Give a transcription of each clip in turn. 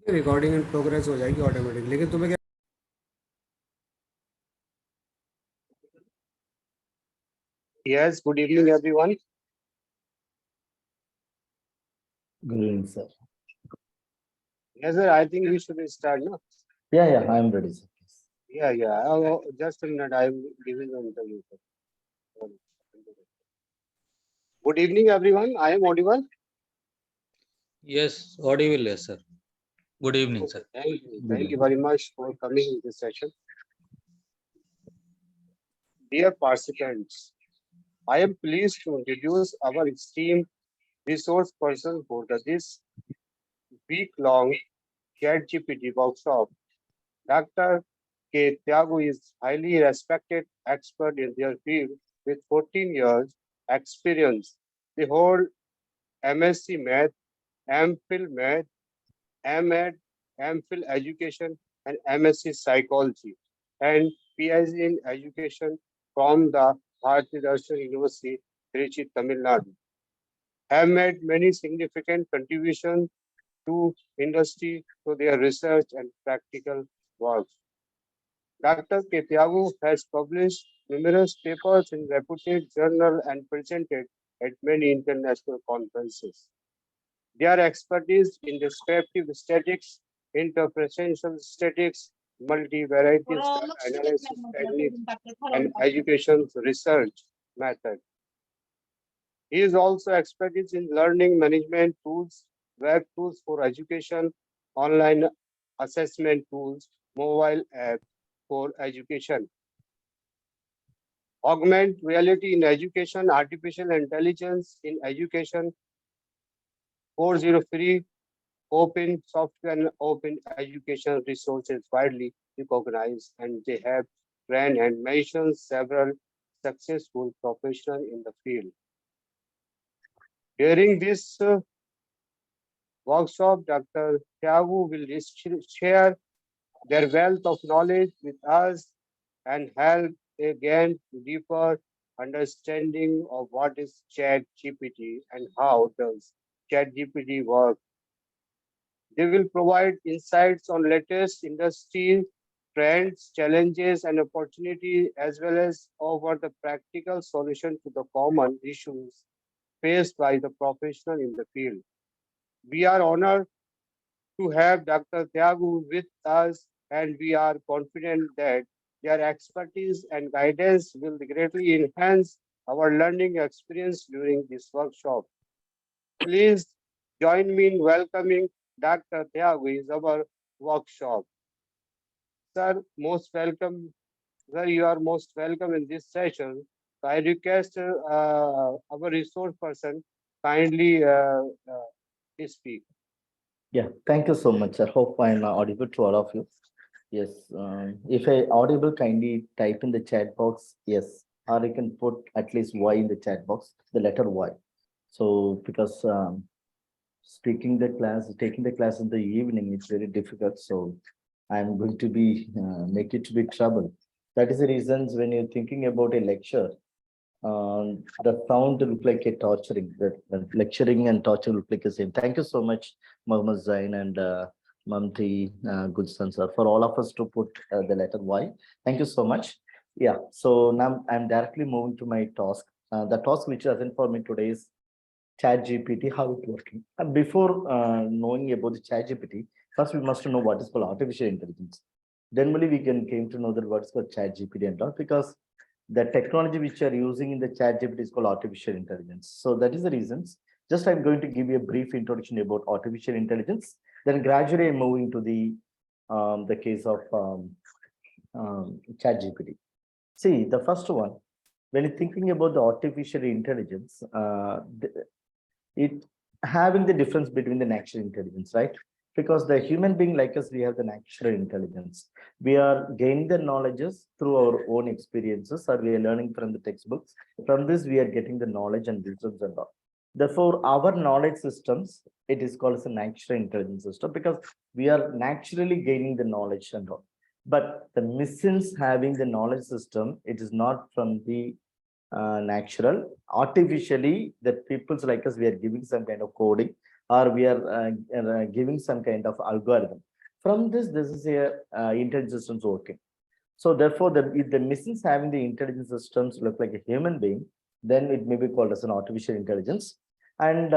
Recording in progress हो जाएगी automatic, लेकिन तुम्हें क्या? Yes, good evening, everyone. Good evening, sir. Yes, sir, I think we should start, no? Yeah, I'm ready, sir. Yeah. Just a minute, I'm giving the interview. Sir. Good evening, everyone. I am audible. Yes, audible, yes, sir. Good evening, sir. Thank you. Thank you very much for coming in this session. Dear participants, I am pleased to introduce our esteemed resource person for this week-long Chat GPT workshop. Dr. Thiyagu is highly respected expert in their field with 14 years experience. They hold MSc Math, MPhil Math, MEd, MPhil Education, and MSc Psychology, and PhD in Education from the Bharati Darshan University, Trichy, Tamil Nadu. Have made many significant contributions to industry through their research and practical work. Dr. Thiyagu has published numerous papers in reputed journals and presented at many international conferences. Their expertise in descriptive statistics, interpretation statistics, multivariate data analysis techniques, and education research methods. He is also expertise in learning management tools, web tools for education, online assessment tools, mobile app for education. Augment reality in education, artificial intelligence in education, 403 open software and open education resources widely recognized, and they have trained and mentioned several successful professionals in the field. During this workshop, Dr. Thiyagu will share their wealth of knowledge with us and help again deeper understanding of what is Chat GPT and how does Chat GPT work. They will provide insights on latest industry trends, challenges, and opportunities, as well as offer the practical solution to the common issues faced by the professional in the field. We are honored to have Dr. Thiyagu with us, and we are confident that their expertise and guidance will greatly enhance our learning experience during this workshop. Please join me in welcoming Dr. Thiyagu in our workshop. Sir, most welcome. Sir, you are most welcome in this session. So I request our resource person kindly speak. Yeah, thank you so much. I hope I'm audible to all of you. Yes, if I audible, kindly type in the chat box, yes, or you can put at least Y in the chat box, the letter Y. So because taking the class in the evening, it's very difficult. So I'm going to be make it to be trouble. That is the reasons when you're thinking about a lecture, the sound look like a torturing. The lecturing and torture look like the same. Thank you so much, Mohammad Zain and Mamti Goodson sir, for all of us to put the letter Y. Thank you so much. Yeah. So now I'm directly moving to my task. The task which is assigned for me today is Chat GPT, how it working. And before knowing about the Chat GPT, first we must know what is called artificial intelligence. Then only we can came to know that what's called Chat GPT and all, because the technology which you are using in the Chat GPT is called artificial intelligence. So that is the reasons. Just I'm going to give you a brief introduction about artificial intelligence. Then gradually I'm moving to the case of Chat GPT. See, the first one, when you're thinking about the artificial intelligence, it having the difference between the natural intelligence, right? Because the human being like us, we have the natural intelligence. We are gaining the knowledges through our own experiences, or we are learning from the textbooks. From this, we are getting the knowledge and wisdoms and all. Therefore, our knowledge systems, it is called as a natural intelligence system, because we are naturally gaining the knowledge and all. But the machines having the knowledge system, it is not from the natural. Artificially, the peoples like us, we are giving some kind of coding, or we are giving some kind of algorithm. From this is a intelligence systems working. So therefore, if the machines having the intelligence systems look like a human being, then it may be called as an artificial intelligence. And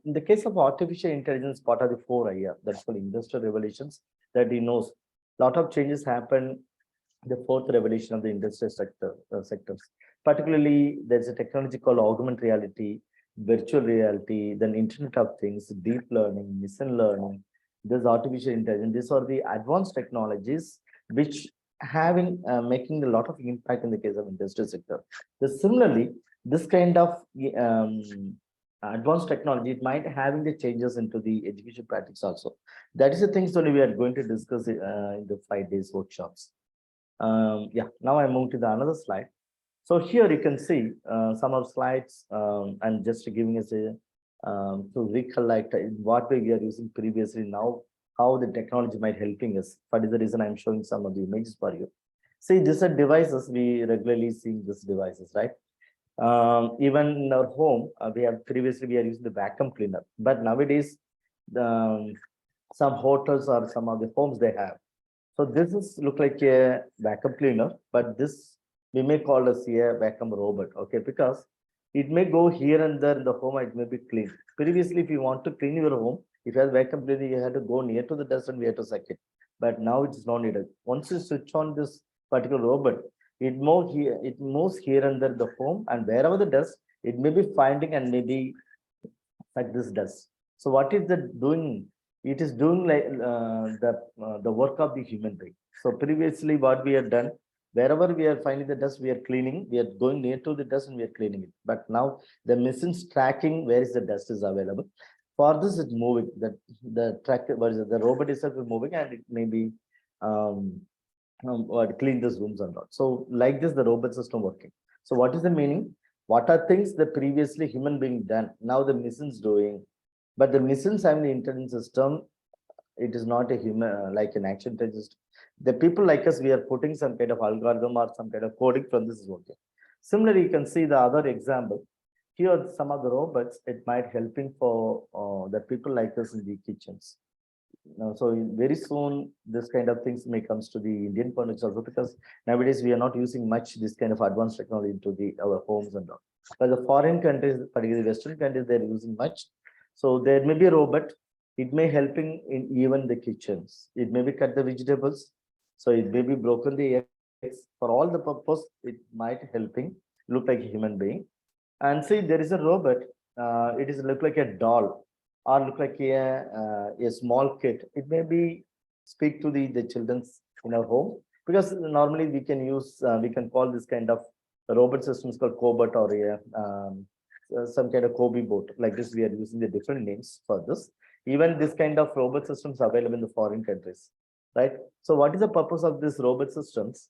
in the case of artificial intelligence, part of the 4 I, that's called industrial revolutions, that he knows. Lot of changes happen. The fourth revolution of the industrial sectors. Particularly, there's a technology called augmented reality, virtual reality, then Internet of Things, deep learning, machine learning. There's artificial intelligence. These are the advanced technologies which having making a lot of impact in the case of industrial sector. Similarly, this kind of advanced technology, it might having the changes into the education practice also. That is the things only we are going to discuss in the 5 days workshops. Yeah, now I move to the another slide. So here you can see some of slides and just giving us a to recollect what way we are using previously, now how the technology might helping us. That is the reason I'm showing some of the images for you. See, these are devices, we regularly see these devices, right? Even in our home, we are using the vacuum cleaner, but nowadays some hotels or some of the homes they have. So this is look like a vacuum cleaner, but this we may call as a vacuum robot, okay? Because it may go here and there in the home, it may be clean. Previously, if you want to clean your home, if you have vacuum cleaner, you had to go near to the dust and we have to suck it. But now it's not needed. Once you switch on this particular robot, it moves here and there the home, and wherever the dust, it may be finding and maybe like this dust. So what is that doing? It is doing like the work of the human being. So previously, what we have done, wherever we are finding the dust, we are cleaning. We are going near to the dust and we are cleaning it. But now the machine's tracking where is the dust is available. For this, it's moving. The track, what is it? The robot itself is moving, and it may be or clean these rooms and all. So like this, the robot system working. So what is the meaning? What are things that previously human being done? Now the machines doing, but the machines having the intelligence system, it is not a human like an action intelligence. The people like us, we are putting some kind of algorithm or some kind of coding from this is working. Similarly, you can see the other example. Here, some of the robots, it might helping for the people like us in the kitchens. So very soon, this kind of things may comes to the Indian context also, because nowadays we are not using much this kind of advanced technology into our homes and all. But the foreign countries, particularly Western countries, they're using much. So there may be a robot. It may helping in even the kitchens. It may be cut the vegetables. So it may be broken the eggs. For all the purpose, it might helping look like a human being. And see, there is a robot. It is look like a doll or look like a small kid. It may be speak to the children's in our home, because normally we can use we can call this kind of robot systems called cobot or some kind of Kobe boat. Like this, we are using the different names for this. Even this kind of robot systems available in the foreign countries, right? So what is the purpose of this robot systems?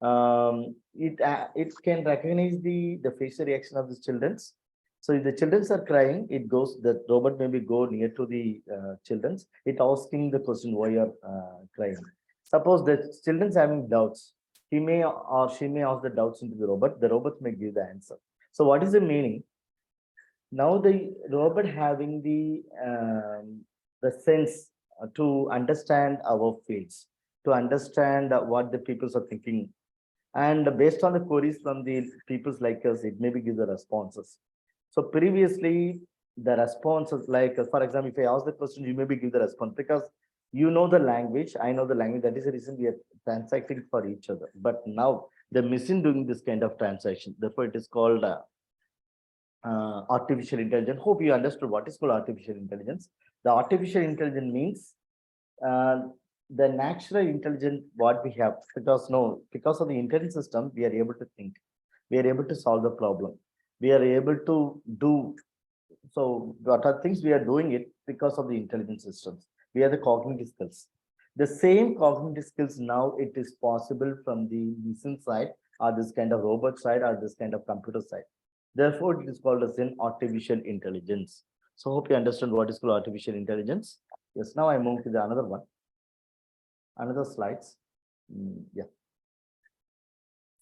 It can recognize the facial reaction of the children's. So if the children are crying, it goes, the robot maybe go near to the children's. It asking the question, why you're crying. Suppose the children's having doubts, he may or she may ask the doubts into the robot may give the answer. So what is the meaning? Now the robot having the sense to understand our feelings, to understand what the peoples are thinking, and based on the queries from the peoples like us, it maybe give the responses. So previously, the responses, like for example, if I ask the question, you maybe give the response, because you know the language, I know the language. That is the reason we are transacting for each other. But now the machine doing this kind of transaction. Therefore, it is called artificial intelligence. Hope you understood what is called artificial intelligence. The artificial intelligence means uh, the natural intelligence what we have, because of the intelligence system, we are able to think, we are able to solve the problem, we are able to do. So what are things we are doing it because of the intelligence systems? We are the cognitive skills. The same cognitive skills now it is possible from the machine side, or this kind of robot side, or this kind of computer side. Therefore, it is called as an artificial intelligence. So hope you understand what is called artificial intelligence. Yes, now I move to the another one. Another slides. Yeah.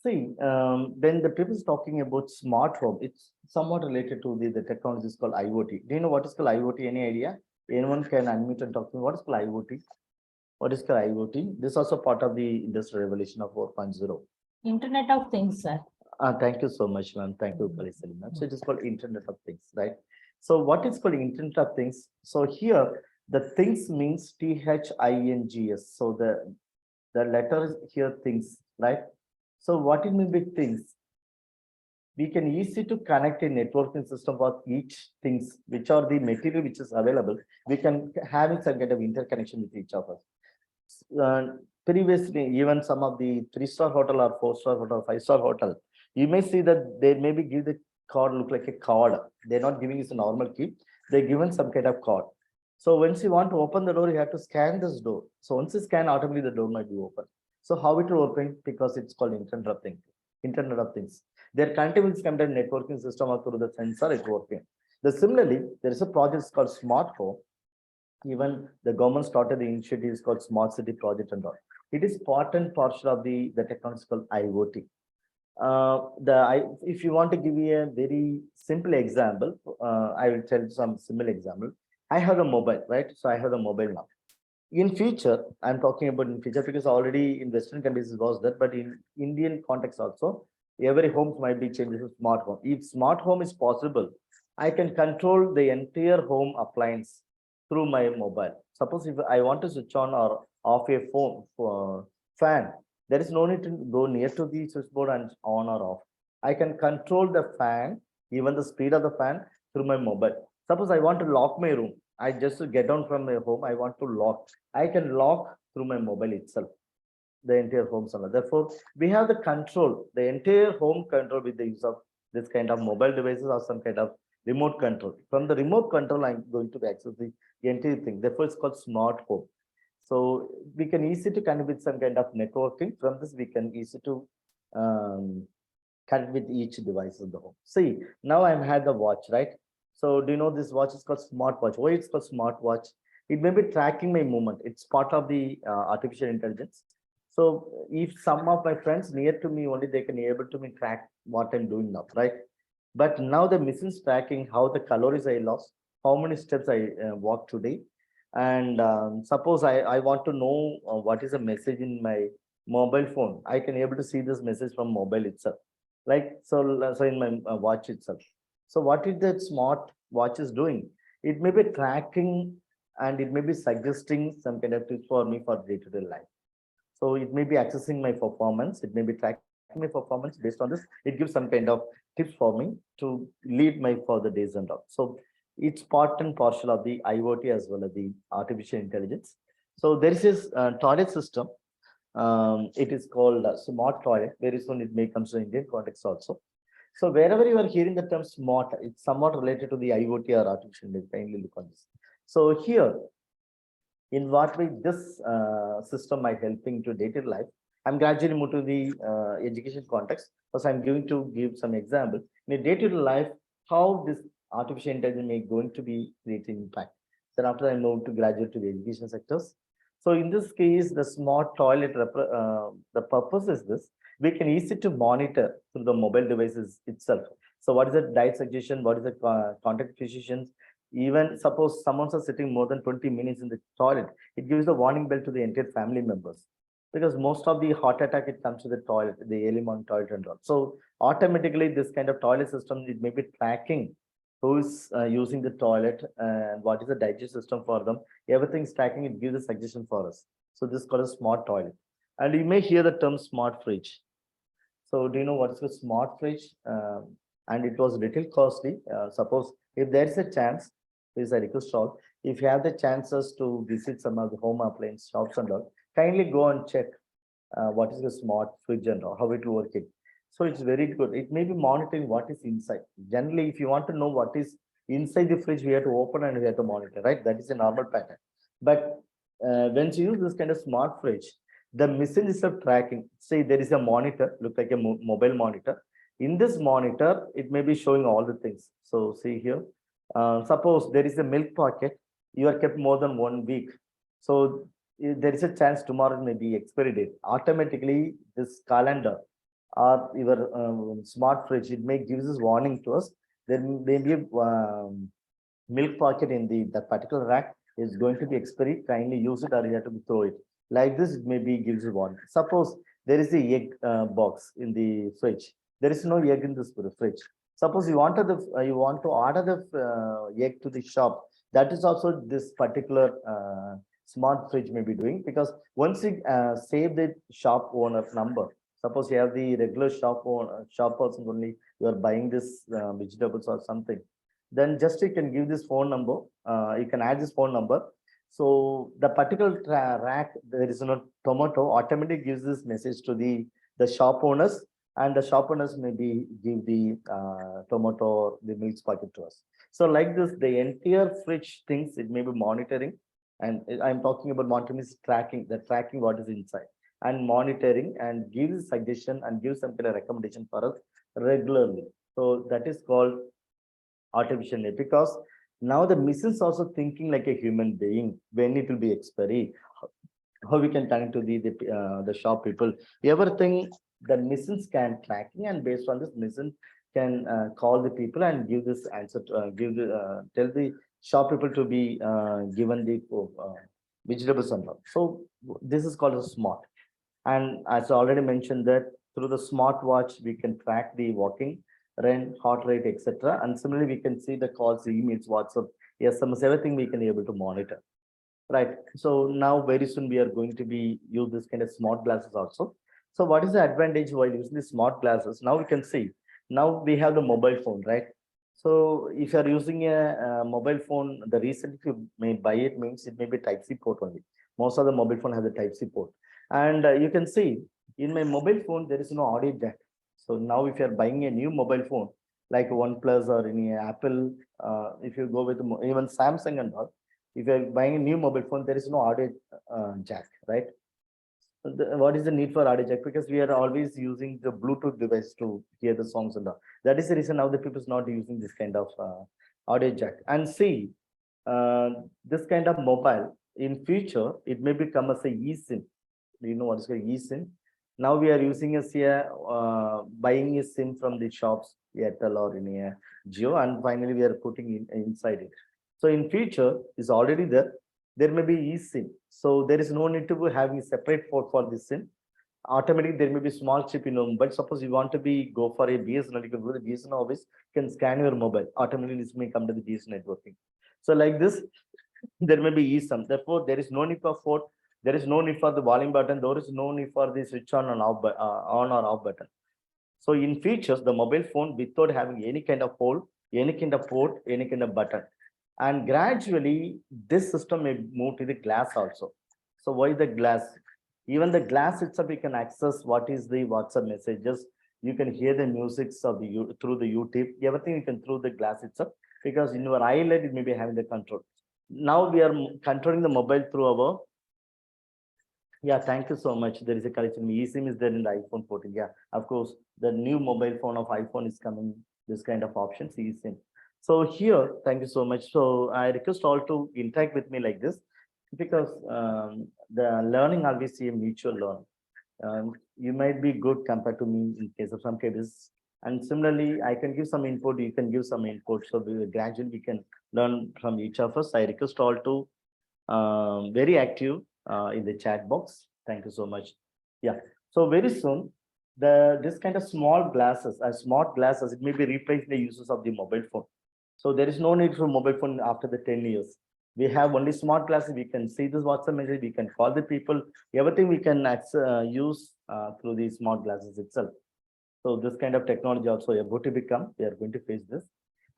See, when the people is talking about smart home, it's somewhat related to the technologies called IoT. Do you know what is called IoT? Any idea? Anyone can unmute and talk to me. What is called IoT? What is called IoT? This is also part of the industrial revolution of 4.0. Internet of Things, sir. Thank you so much, ma'am. Thank you, Kalisali, ma'am. So it is called Internet of Things, right? So what is called Internet of Things? So here the things means THINGS. So the letters here things, right? So what it means by things? We can easily to connect a networking system for each things, which are the material which is available. We can have some kind of interconnection with each of us. Previously, even some of the 3-star hotel or 4-star hotel, 5-star hotel, you may see that they maybe give the card look like a card. They're not giving us a normal key. They're given some kind of card. So once you want to open the door, you have to scan this door. So once you scan, automatically the door might be open. So how it will open? Because it's called Internet of Things. Internet of Things. Their continuous content networking system or through the sensor is working. Similarly, there is a project called Smart Home. Even the government started the initiative called Smart City Project and all. It is part and parcel of the technology called IoT. If you want to give me a very simple example, I will tell some similar example. I have a mobile, right? So I have a mobile now. In future, I'm talking about in future because already in Western countries it was that, but in Indian context also, every home might be changed to smart home. If smart home is possible, I can control the entire home appliance through my mobile. Suppose if I want to switch on or off a phone fan, there is no need to go near to the switchboard and on or off. I can control the fan, even the speed of the fan through my mobile. Suppose I want to lock my room. I just get down from my home. I want to lock. I can lock through my mobile itself, the entire home server. Therefore, we have the control, the entire home control with the use of this kind of mobile devices or some kind of remote control. From the remote control, I'm going to access the entire thing. Therefore, it's called smart home. So we can easily to connect with some kind of networking. From this, we can easily to connect with each device in the home. See, now I've had the watch, right? So do you know this watch is called smartwatch? Why it's called smartwatch? It may be tracking my movement. It's part of the artificial intelligence. So if some of my friends near to me only, they can be able to me track what I'm doing now, right? But now the machine's tracking how the calories I lost, how many steps I walked today. And suppose I want to know what is a message in my mobile phone. I can able to see this message from mobile itself. Like, so in my watch itself. So what is that smart watch is doing? It may be tracking and it may be suggesting some kind of tips for me for day-to-day life. So it may be accessing my performance. It may be tracking my performance based on this. It gives some kind of tips for me to lead my further days and all. So it's part and parcel of the IoT as well as the artificial intelligence. So there is this toilet system. It is called smart toilet. Very soon it may come to Indian context also. So wherever you are hearing the term smart, it's somewhat related to the IoT or artificial intelligence. Kindly look on this. So here, in what way this system might helping to daily life. I'm gradually moving to the education context because I'm going to give some example in a day-to-day life how this artificial intelligence may going to be creating impact. Then after I move to graduate to the education sectors. So in this case, the smart toilet, the purpose is this: we can easily to monitor through the mobile devices itself. So what is the diet suggestion? What is the contact physicians? Even suppose someone's sitting more than 20 minutes in the toilet, it gives a warning bell to the entire family members. Because most of the heart attack, it comes to the toilet, the early morning toilet and all. So automatically this kind of toilet system, it may be tracking who's using the toilet and what is the digestive system for them. Everything's tracking, it gives a suggestion for us. So this is called a smart toilet. And you may hear the term smart fridge. So do you know what is a smart fridge? And it was little costly. Suppose if there is a chance, please I request all, if you have the chances to visit some of the home appliance shops and all, kindly go and check what is the smart fridge and how it will work. So it's very good. It may be monitoring what is inside. Generally, if you want to know what is inside the fridge, we have to open and we have to monitor, right? That is a normal pattern. But when you use this kind of smart fridge, the machine is tracking. Say there is a monitor, look like a mobile monitor. In this monitor, it may be showing all the things. So see here, suppose there is a milk packet, you are kept more than 1 week. So there is a chance tomorrow may be expiry date. Automatically, this calendar or your smart fridge, it may give this warning to us. There may be milk packet in that particular rack is going to be expiry, kindly use it or you have to throw it. Like this, it maybe gives you one. Suppose there is a egg box in the fridge. There is no egg in this fridge. Suppose you you want to order the egg to the shop. That is also this particular smart fridge may be doing, because once you save the shop owner number, suppose you have the regular shop person only, you are buying this vegetables or something, then just you can give this phone number, you can add this phone number. So the particular rack, there is no tomato, automatically gives this message to the shop owners, and the shop owners maybe give the tomato or the milk packet to us. So like this, the entire fridge things, it may be monitoring, and I'm talking about monitoring is tracking what is inside, and monitoring and gives suggestion and gives some kind of recommendation for us regularly. So that is called artificial intelligence, because now the machine is also thinking like a human being when it will be expiry, how we can connect to the shop people, everything the machines can tracking, and based on this machine can call the people and give this answer to, tell the shop people to be given the vegetables and all. So this is called a smart. And as I already mentioned that through the smartwatch, we can track the walking, run, heart rate, etc. And similarly, we can see the calls, emails, WhatsApp, SMS, everything we can be able to monitor. Right. So now very soon we are going to be use this kind of smart glasses also. So what is the advantage while using the smart glasses? Now we can see, now we have the mobile phone, right? So if you are using a mobile phone, the reason if you may buy it means it may be Type-C port only. Most of the mobile phone has a Type-C port. And you can see in my mobile phone, there is no audio jack. So now if you are buying a new mobile phone, like OnePlus or any Apple, if you go with even Samsung and all, if you are buying a new mobile phone, there is no audio jack, right? What is the need for audio jack? Because we are always using the Bluetooth device to hear the songs and all. That is the reason now the people is not using this kind of audio jack. And see, this kind of mobile in future, it may become as a eSIM. Do you know what is called eSIM? Now we are using buying a SIM from the shops, Airtel or in a Jio, and finally we are putting inside it. So in future is already there. There may be eSIM. So there is no need to be having a separate port for this SIM. Automatically there may be small chip in your, but suppose you want to go for a BSNL, you can go to the BSNL office, you can scan your mobile. Automatically this may come to the BSNL networking. So like this, there may be eSIM. Therefore, there is no need for port. There is no need for the volume button. There is no need for the switch on and off, on or off button. So in features, the mobile phone without having any kind of hole, any kind of port, any kind of button. And gradually, this system may move to the glass also. So why the glass? Even the glass itself, you can access what is the WhatsApp messages. You can hear the music of through the YouTube. Everything you can through the glass itself, because in your eyelid, it may be having the control. Now we are controlling the mobile through our. Yeah, thank you so much. There is a correction. eSIM is there in the iPhone 14. Yeah, of course, the new mobile phone of iPhone is coming. This kind of options, eSIM. So here, thank you so much. So I request all to interact with me like this, because the learning always see a mutual learn. You might be good compared to me in case of some cases. And similarly, I can give some input, you can give some input. So gradually we can learn from each of us. I request all to very active in the chat box. Thank you so much. Yeah. So very soon, this kind of small glasses, smart glasses, it may be replacing the uses of the mobile phone. So there is no need for mobile phone after the 10 years. We have only smart glasses. We can see this WhatsApp message. We can call the people. Everything we can use through the smart glasses itself. So this kind of technology also we are going to become. We are going to face this.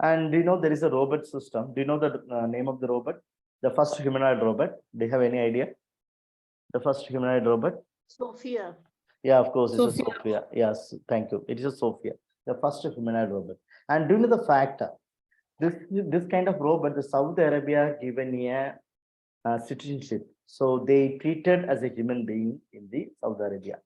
And do you know there is a robot system? Do you know the name of the robot? The first humanoid robot. Do you have any idea? The first humanoid robot? Sophia. Yeah, of course, it's a Sophia. Yes, thank you. It is a Sophia, the first humanoid robot. And do you know the fact? This kind of robot, the Saudi Arabia given a citizenship. So they treated as a human being in the Saudi Arabia.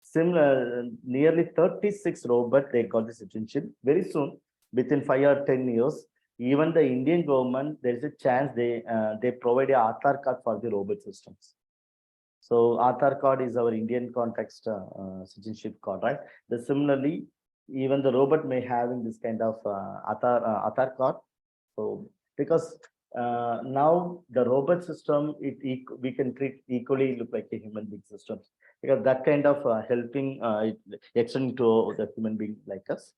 Similar, nearly 36 robots, they got the citizenship. Very soon, within 5 or 10 years, even the Indian government, there is a chance they provide a Aadhaar card for the robot systems. So Aadhaar card is our Indian context citizenship card, right? Similarly, even the robot may having this kind of Aadhaar card. So because now the robot system, we can treat equally look like a human being system, because that kind of helping extending to the human being like us.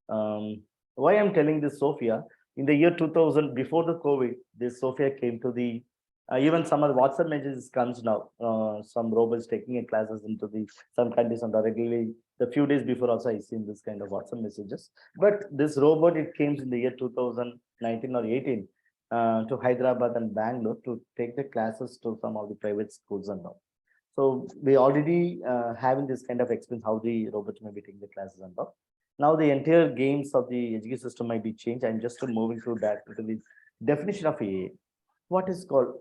Why I'm telling this, Sophia, in the year 2000, before the COVID, this Sophia came to the, even some of the WhatsApp messages comes now, some robots taking classes into the, some countries and regularly, the few days before also I seen this kind of WhatsApp messages. But this robot, it came in the year 2019 or 18 to Hyderabad and Bangalore to take the classes to some of the private schools and all. So we already having this kind of experience how the robots may be taking the classes and all. Now the entire games of the education system might be changed. I'm just moving to that to the definition of AI. What is called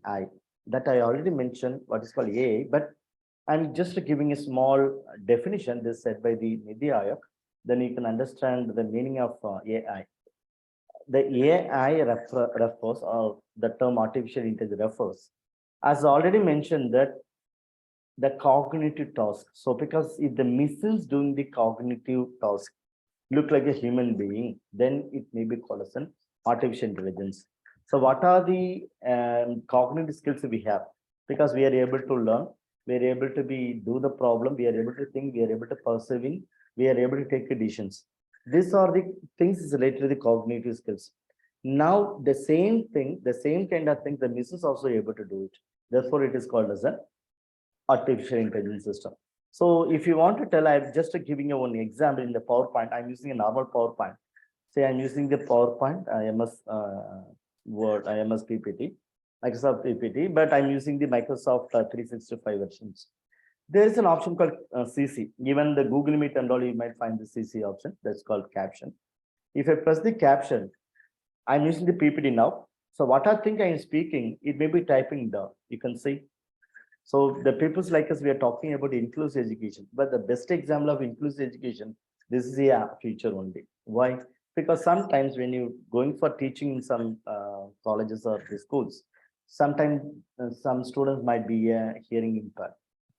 AI? That I already mentioned what is called AI, but I'm just giving a small definition. This said by the Nidhi Ayak. Then you can understand the meaning of AI. The AI refers, or the term artificial intelligence refers, as already mentioned, that the cognitive task. So because if the machines doing the cognitive task look like a human being, then it may be called as an artificial intelligence. So what are the cognitive skills we have? Because we are able to learn, we are able to do the problem, we are able to think, we are able to perceive, we are able to take decisions. These are the things related to the cognitive skills. Now the same thing, the same kind of thing, the machine is also able to do it. Therefore, it is called as an artificial intelligence system. So if you want to tell, I'm just giving you one example in the PowerPoint. I'm using a normal PowerPoint. Say I'm using the PowerPoint, MS Word, MS PPT, Microsoft PPT, but I'm using the Microsoft 365 versions. There is an option called CC. Even the Google Meet and all, you might find the CC option. That's called caption. If I press the caption, I'm using the PPT now. So what I think I'm speaking, it may be typing down. You can see. So the peoples like us, we are talking about inclusive education, but the best example of inclusive education, this is a feature only. Why? Because sometimes when you going for teaching in some colleges or the schools, sometimes some students might be hearing impaired.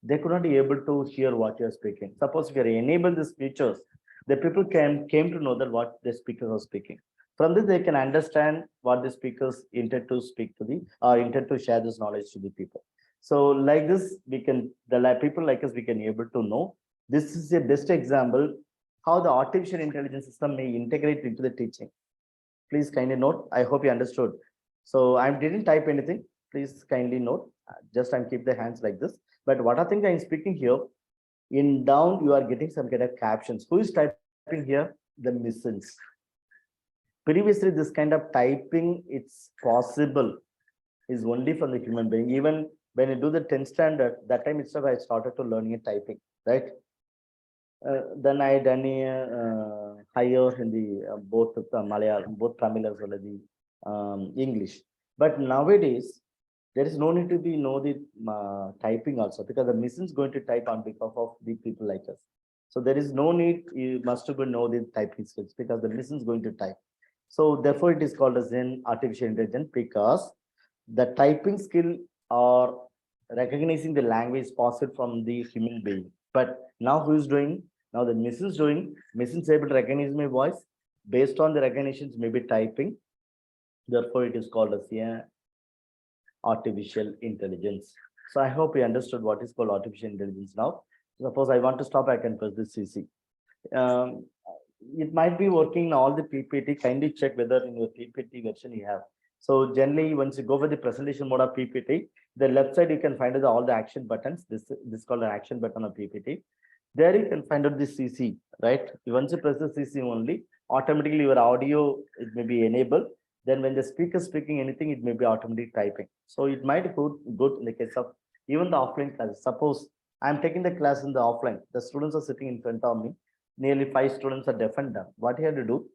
They could not be able to hear what you are speaking. Suppose if you enable these features, the people came to know that what the speakers are speaking. From this, they can understand what the speakers intend to speak to or intend to share this knowledge to the people. So like this, we can, the people like us, we can able to know. This is a best example how the artificial intelligence system may integrate into the teaching. Please kindly note. I hope you understood. So I didn't type anything. Please kindly note. Just I'm keep the hands like this. But what I think I'm speaking here, in down you are getting some kind of captions. Who is typing here? The machines. Previously, this kind of typing, it's possible, is only for the human being. Even when you do the 10th standard, that time itself I started to learning typing, right? Then I done higher in the both Malayalam, both Tamil as well as the English. But nowadays, there is no need to be know the typing also, because the machine is going to type on behalf of the people like us. So there is no need, you must know the typing skills, because the machine is going to type. So therefore, it is called as an artificial intelligence, because the typing skill or recognizing the language possible from the human being. But now who is doing? Now the machine is doing. Machine is able to recognize my voice. Based on the recognitions, maybe typing. Therefore, it is called as artificial intelligence. So I hope you understood what is called artificial intelligence now. Suppose I want to stop, I can press this CC. It might be working in all the PPT. Kindly check whether in your PPT version you have. So generally, once you go for the presentation mode of PPT, the left side you can find out all the action buttons. This is called an action button of PPT. There you can find out the CC, right? Once you press the CC only, automatically your audio, it may be enabled. Then when the speaker is speaking anything, it may be automatic typing. So it might go good in the case of even the offline classes. Suppose I'm taking the class in the offline, the students are sitting in front of me. Nearly 5 students are deaf and dumb. What you have to do?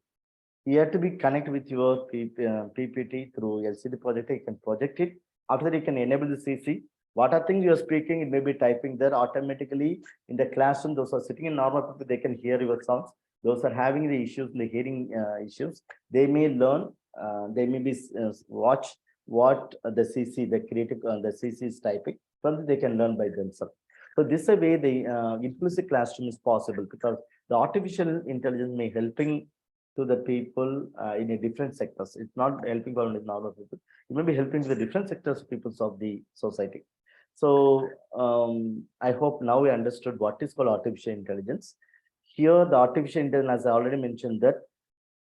You have to be connected with your PPT through LCD projector. You can project it. After that, you can enable the CC. What are things you are speaking, it may be typing there automatically in the classroom. Those are sitting in normal people, they can hear your sounds. Those are having the issues, the hearing issues, they may learn, they may be watch what the CC, the creative, the CC is typing. From that, they can learn by themselves. So this is a way the inclusive classroom is possible, because the artificial intelligence may helping to the people in a different sectors. It's not helping only normal people. It may be helping to the different sectors of peoples of the society. So I hope now we understood what is called artificial intelligence. Here, the artificial intelligence, as I already mentioned, that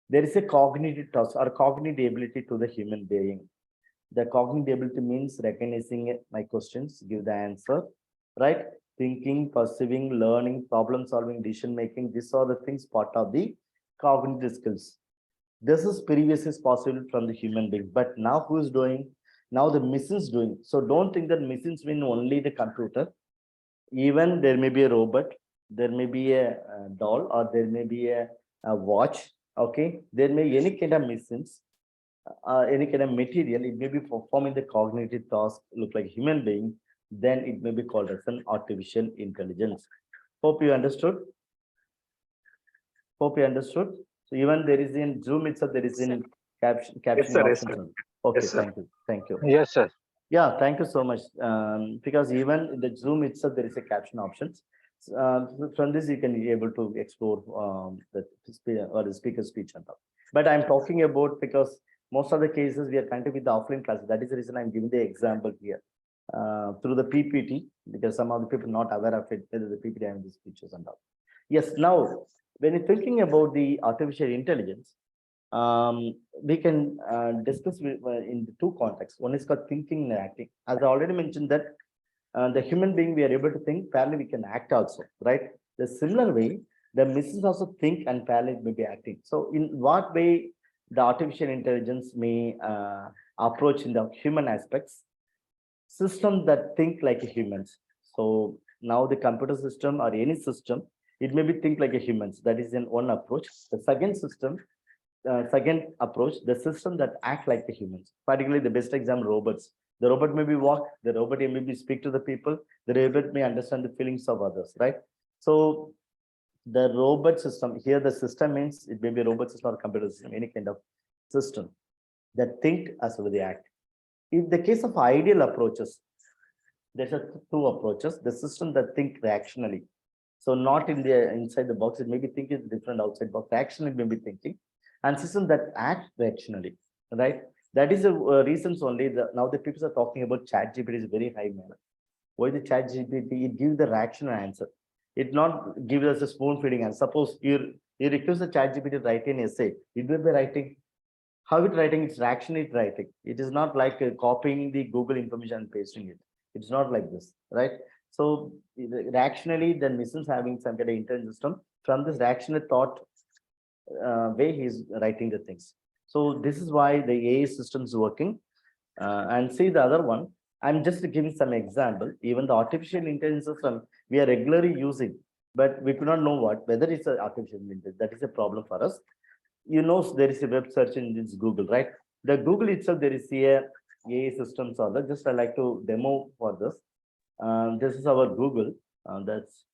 there is a cognitive task or cognitive ability to the human being. The cognitive ability means recognizing my questions, give the answer, right? Thinking, perceiving, learning, problem solving, decision making. These are the things part of the cognitive skills. This is previously possible from the human being, but now who is doing? Now the machines doing. So don't think that machines mean only the computer. Even there may be a robot, there may be a doll, or there may be a watch. Okay, there may be any kind of machines, any kind of material. It may be performing the cognitive task, look like human being. Then it may be called as an artificial intelligence. Hope you understood. Hope you understood. So even there is in Zoom itself, there is in captioning sir, yes, options. sir. Okay, Yes, sir. thank you. Thank you. Yes, sir. Yeah, thank you so much. Because even in the Zoom itself, there is a caption options. From this, you can be able to explore the speaker speech and all. But I'm talking about because most of the cases we are connected with the offline classes. That is the reason I'm giving the example here through the PPT, because some of the people not aware of it, whether the PPT and the speeches and all. Yes, now when you're thinking about the artificial intelligence, we can discuss in the two contexts. One is called thinking and acting. As I already mentioned that the human being, we are able to think, parallel we can act also, right? The similar way, the machines also think and parallel may be acting. So in what way the artificial intelligence may approach in the human aspects? Systems that think like a humans. So now the computer system or any system, it may be think like a humans. That is in one approach. The second system, second approach, the system that act like the humans. Particularly the best example, robots. The robot may be walk, the robot may be speak to the people, the robot may understand the feelings of others, right? So the robot system, here the system means it may be a robot system or a computer system, any kind of system that think as well as they act. In the case of ideal approaches, there's two approaches. The system that think reactionally. So not in the inside the box, it may be thinking different outside box. Reactionally may be thinking. And system that act reactionally, right? That is the reasons only. Now the people are talking about Chat GPT is very high manner. Why the Chat GPT? It gives the reactional answer. It not gives us a spoon feeding answer. Suppose you request the Chat GPT to write an essay, it will be writing. How it writing? It's reactionally writing. It is not like copying the Google information and pasting it. It's not like this, right? So reactionally, the machines having some kind of intelligent system. From this reactional thought way, he's writing the things. So this is why the AI system is working. And see the other one. I'm just giving some example. Even the artificial intelligence system we are regularly using, but we could not know whether it's an artificial intelligence. That is a problem for us. You know, there is a web search engine, Google, right? The Google itself, there is a AI systems or that. Just I like to demo for this. This is our Google. That's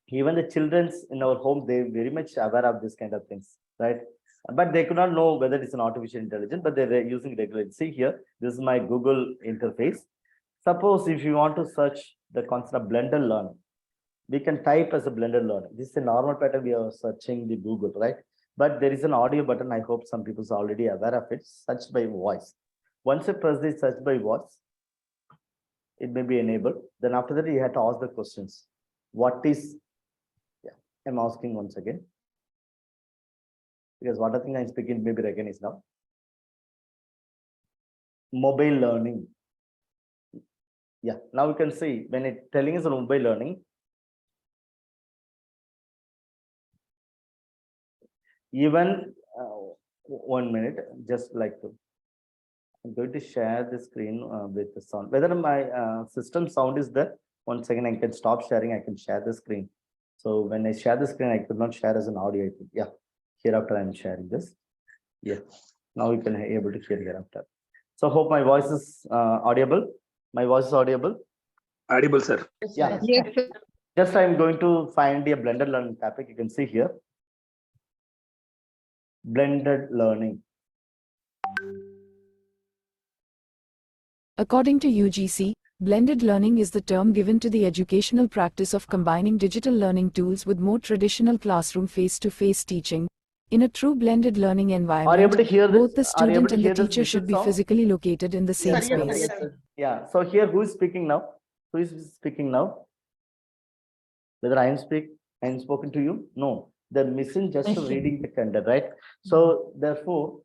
even the children's in our home, they very much aware of this kind of things, right? But they could not know whether it's an artificial intelligence, but they're using regularly. See here, this is my Google interface. Suppose if you want to search the concept of blended learning, we can type as a blended learning. This is a normal pattern we are searching the Google, right? But there is an audio button. I hope some people are already aware of it. Search by voice. Once you press the search by voice, it may be enabled. Then after that, you have to ask the questions. What is, yeah, I'm asking once again. Because what I think I'm speaking may be recognized now. Mobile learning. Yeah, now you can see when it telling us mobile learning. Even 1 minute, just like to. I'm going to share the screen with the sound. Whether my system sound is there, 1 second, I can stop sharing. I can share the screen. So when I share the screen, I could not share as an audio. I think. Yeah, hereafter I'm sharing this. Yeah, now you can able to hear hereafter. So hope my voice is audible. My voice is audible. Audible, sir. Yeah. Yes, sir. Just I'm going to find a blended learning topic. You can see here. Blended learning. According to UGC, blended learning is the term given to the educational practice of combining digital learning tools with more traditional classroom face-to-face teaching. In a true blended learning Are you environment, able to hear this? both the Are you able student to and the hear this teacher should whistle be sound? physically located in the same space. Yeah. So here, who is speaking now? Who is speaking now? Whether I am spoken to you? No. The missing just Machine. reading the content, right? So therefore,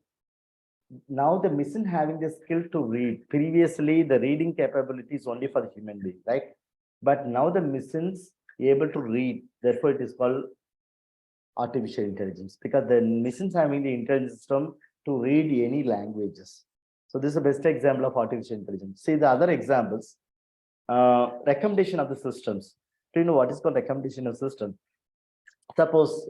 now the machine having the skill to read. Previously, the reading capability is only for the human being, right? But now the machines able to read. Therefore, it is called artificial intelligence, because the machines having the intelligence system to read any languages. So this is the best example of artificial intelligence. See the other examples. Recommendation of the systems. Do you know what is called recommendation of system? Suppose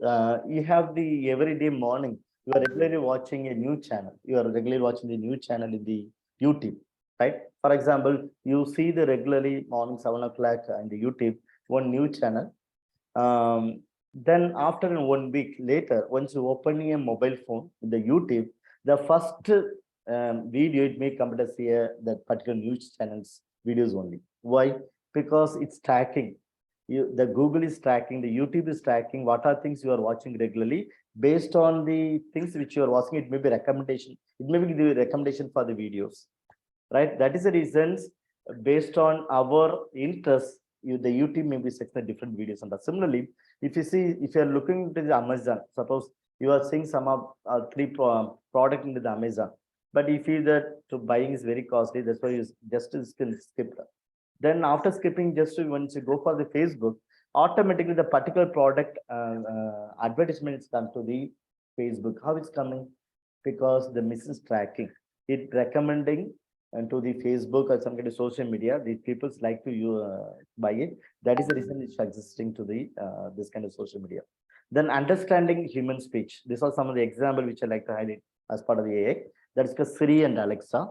you have the everyday morning, you are regularly watching a new channel. You are regularly watching the new channel in the YouTube, right? For example, you see the regularly morning 7 o'clock in the YouTube, one new channel. Then after 1 week later, once you open a mobile phone, the YouTube, the first video, it may come to see that particular news channel's videos only. Why? Because it's tracking. The Google is tracking, the YouTube is tracking what are things you are watching regularly. Based on the things which you are watching, it may be recommendation. It may be the recommendation for the videos, right? That is the reasons based on our interests. The YouTube may be selecting different videos. And similarly, if you see, if you are looking into the Amazon, suppose you are seeing some of three product into the Amazon, but you feel that to buying is very costly, that's why you just skip. Then after skipping, just once you go for the Facebook, automatically the particular product advertisements come to the Facebook. How it's coming? Because the machine tracking, it recommending to the Facebook or some kind of social media. The people like to buy it. That is the reason it's existing to the this kind of social media. Then understanding human speech. These are some of the examples which I like to highlight as part of the AI. That's because Siri and Alexa,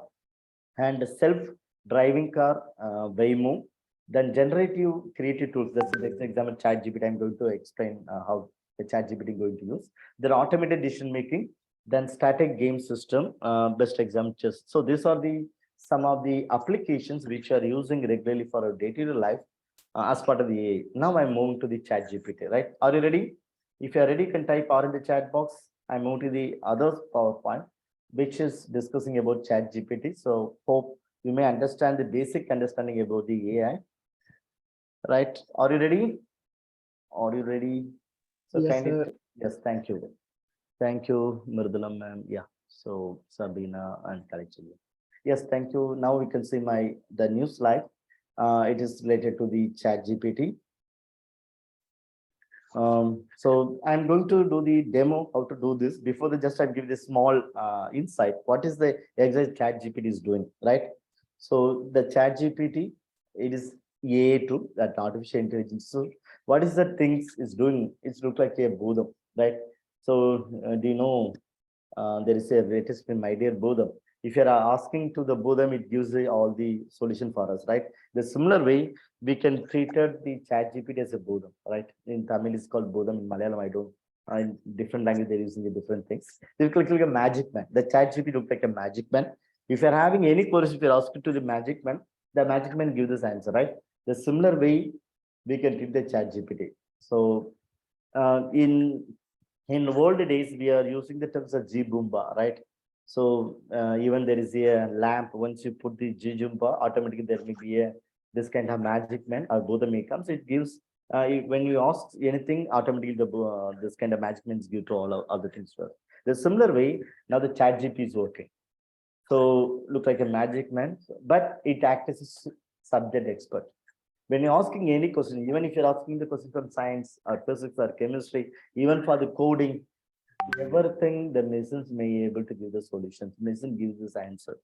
and self-driving car, Waymo. Then generative creative tools. That's the next example, Chat GPT. I'm going to explain how the Chat GPT is going to use. Then automated decision making. Then static game system. Best example, chess. So these are the some of the applications which are using regularly for our day-to-day life as part of the AI. Now I'm moving to the Chat GPT. Right? Are you ready? If you are ready, you can type R in the chat box. I move to the other PowerPoint, which is discussing about Chat GPT. So hope you may understand the basic understanding about the AI. Right? Are you ready? Are you ready? So Yes, kindly, sir. yes, thank you. Thank you, Murdulam ma'am. Yeah. So Sabina and Kalichulu. Yes, thank you. Now we can see the new slide. It is related to the Chat GPT. So I'm going to do the demo how to do this. Before the just I'll give this small insight. What is the exact Chat GPT is doing, right? So the Chat GPT, it is AI tool, that artificial intelligence. So what is the things is doing? It's look like a Buddha, right? So do you know there is a latest in my dear Buddha. If you are asking to the Buddha, it gives all the solution for us, right? The similar way we can treat the Chat GPT as a Buddha, right? In Tamil, it's called Buddha. In Malayalam, I don't. In different language, they're using the different things. They look like a magic man. The Chat GPT looks like a magic man. If you're having any queries, if you're asking to the magic man gives this answer, right? The similar way we can treat the Chat GPT. So in old days, we are using the terms of G Boomba, right? So even there is a lamp. Once you put the G Boomba, automatically there may be this kind of magic man or Buddha may come. So it gives when you ask anything, automatically this kind of magic man give to all of other things. The similar way now the Chat GPT is working. So look like a magic man, but it acts as a subject expert. When you're asking any question, even if you're asking the question from science or physics or chemistry, even for the coding, everything the machines may be able to give the solutions. Machine gives this answer.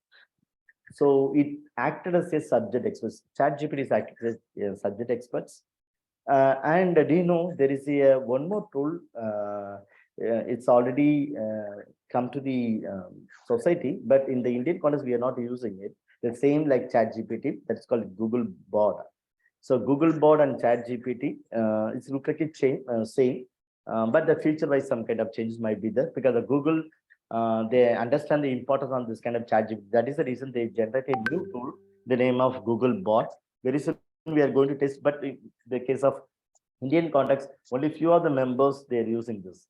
So it acted as a subject expert. ChatGPT is acted as a subject experts. And do you know there is one more tool? It's already come to the society, but in the Indian context, we are not using it. The same like ChatGPT, that's called Google Bot. So Google Bot and ChatGPT, it's look like a same, but the feature-wise some kind of changes might be there because the Google they understand the importance on this kind of ChatGPT. That is the reason they generate a new tool, the name of Google Bot. Very soon we are going to test, but in the case of Indian context, only few of the members they are using this.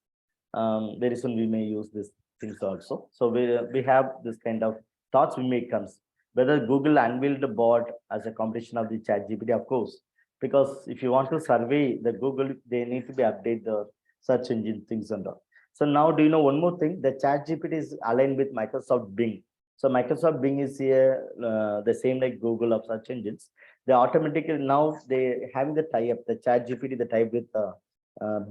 Very soon we may use these things also. So we have this kind of thoughts we may comes. Whether Google unveiled the bot as a competition of the Chat GPT, of course, because if you want to survey the Google, they need to be update the search engine things and all. So now, do you know one more thing? The Chat GPT is aligned with Microsoft Bing. So Microsoft Bing is here the same like Google of search engines. They automatically now they having the tie-up, the Chat GPT, the tie with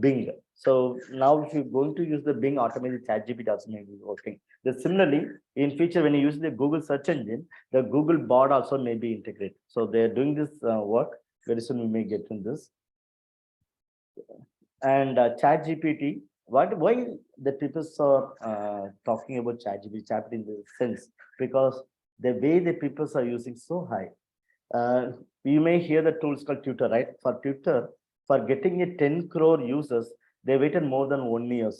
Bing. So now if you're going to use the Bing, automated Chat GPT also may be working. Similarly, in future, when you use the Google search engine, the Google bot also may be integrated. So they're doing this work. Very soon we may get in this. And Chat GPT, why the people are talking about Chat GPT in the sense, because the way the people are using so high. You may hear the tools called Twitter, right? For Twitter, for getting a 10 crore users, they waited more than 1 year,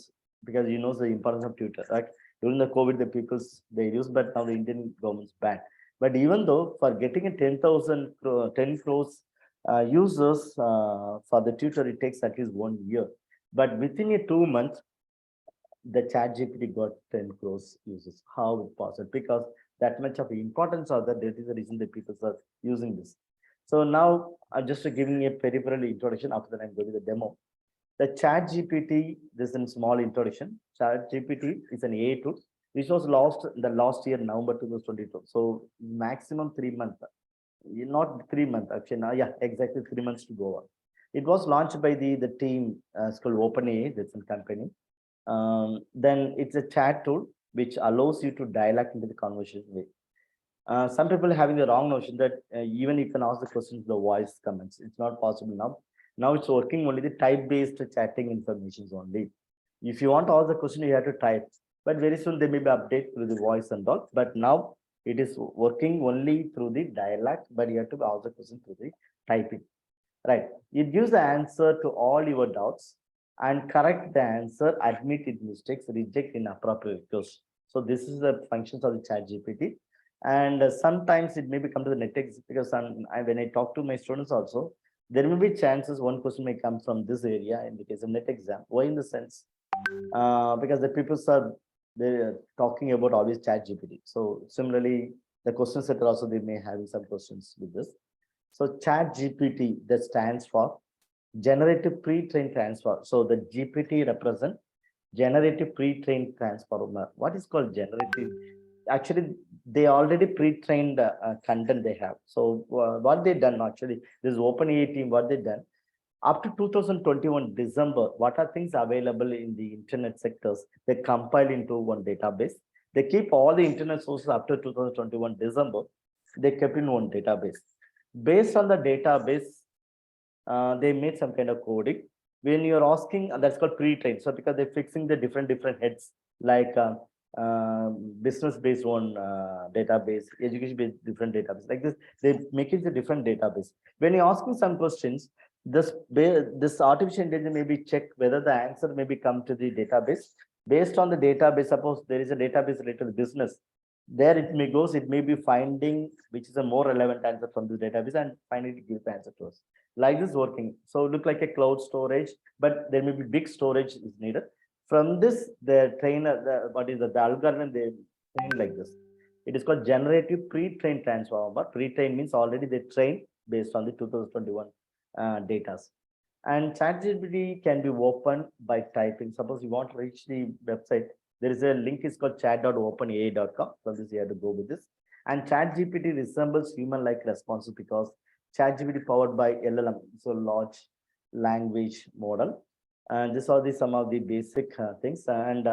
because you know the importance of Twitter, right? During the COVID, the people's they use, but now the Indian government's banned. But even though for getting a 10 crores users for the Twitter, it takes at least 1 year. But within a 2 months, the Chat GPT got 10 crores users. How it possible? Because that much of importance of that is the reason that people are using this. So now I'm just giving a peripheral introduction. After that, I'm going to the demo. The Chat GPT, this is a small introduction. Chat GPT is an AI tool which was launched in the last year, November 2022. So maximum 3 months, not 3 months actually. Now, yeah, exactly 3 months to go on. It was launched by the team called OpenAI, that's a company. Then it's a chat tool which allows you to dialogue into the conversation way. Some people having the wrong notion that even you can ask the questions the voice comments. It's not possible now. Now it's working only the type-based chatting informations only. If you want to ask the question, you have to type. But very soon there may be update through the voice and all. But now it is working only through the dialect, but you have to ask the question through the typing. Right. It gives the answer to all your doubts and correct the answer, admit its mistakes, reject inappropriate questions. So this is the functions of the Chat GPT. And sometimes it may become to the next, because when I talk to my students also, there may be chances one question may come from this area in the case of net exam. Why in the sense? Because the people are they're talking about always Chat GPT. So similarly, the question setter also they may have some questions with this. So Chat GPT, that stands for generative pre-trained transfer. So the GPT represent generative pre-trained transformer. What is called generative? Actually, they already pre-trained content they have. So what they done actually, this OpenAI team, what they done, up to 2021 December, what are things available in the internet sectors? They compile into one database. They keep all the internet sources up to 2021 December. They kept in one database. Based on the database, they made some kind of coding. When you're asking, that's called pre-trained. So because they're fixing the different heads, like business-based one database, education-based different database. Like this, they make it a different database. When you're asking some questions, this artificial intelligence may be check whether the answer may be come to the database. Based on the database, suppose there is a database related to business, there it may be finding which is a more relevant answer from the database and finally give the answer to us. Like this working. So look like a cloud storage, but there may be big storage is needed. From this, the trainer, the algorithm they train like this. It is called generative pre-trained transformer. Pre-trained means already they trained based on the 2021 data. And ChatGPT can be opened by typing. Suppose you want to reach the website, there is a link is called chat.openai.com. So this you have to go with this. And ChatGPT resembles human-like responses because ChatGPT powered by LLM, so large language model. And this are some of the basic things. And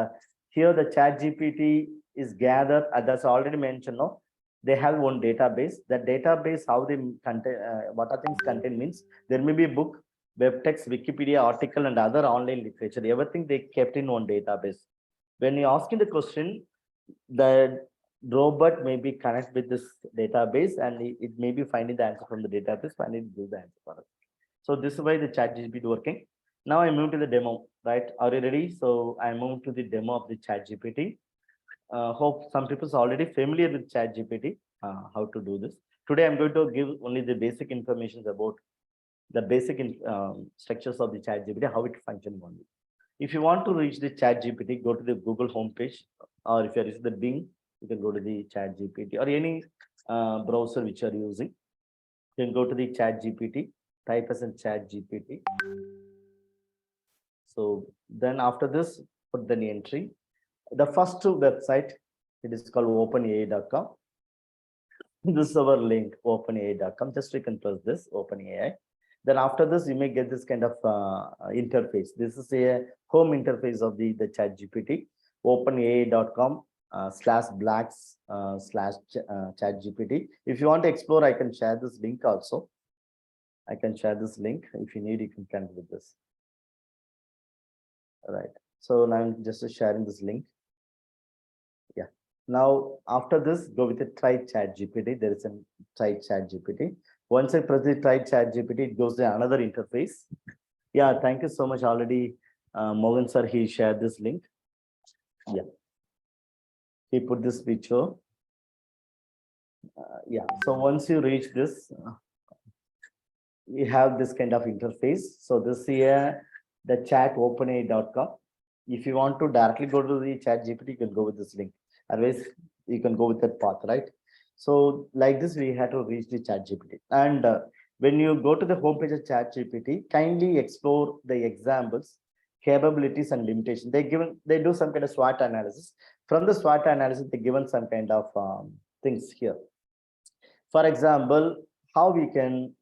here the ChatGPT is gathered, that's already mentioned. No, they have one database. That database, how they contain, what are things contain means there may be a book, web text, Wikipedia article, and other online literature. Everything they kept in one database. When you're asking the question, the robot may be connect with this database and it may be finding the answer from the database, finally do the answer for us. So this is why the ChatGPT working. Now I move to the demo, right? Are you ready? So I move to the demo of the ChatGPT. Hope some people are already familiar with ChatGPT, how to do this. Today I'm going to give only the basic information about the basic structures of the ChatGPT, how it functions only. If you want to reach the Chat GPT, go to the Google homepage, or if you're using the Bing, you can go to the Chat GPT or any browser which you are using. You can go to the Chat GPT, type as in Chat GPT. So then after this, put the entry. The first website, it is called openai.com. This is our link, openai.com. Just you can press this, OpenAI. Then after this, you may get this kind of interface. This is a home interface of the Chat GPT, openai.com /blacks Chat GPT. If you want to explore, I can share this link also. I can share this link. If you need, you can connect with this. All right. So now I'm just sharing this link. Yeah. Now, after this, go with the try Chat GPT. There is a try Chat GPT. Once I press the try Chat GPT, it goes to another interface. Yeah, thank you so much. Already, Mohan sir, he shared this link. Yeah. He put this picture. Yeah. So once you reach this, we have this kind of interface. So this here, the chat openai.com. If you want to directly go to the Chat GPT, you can go with this link. Otherwise, you can go with that path, right? So like this, we had to reach the Chat GPT. And when you go to the homepage of Chat GPT, kindly explore the examples, capabilities, and limitations. They do some kind of SWOT analysis. From the SWOT analysis, they given some kind of things here. For example, how we can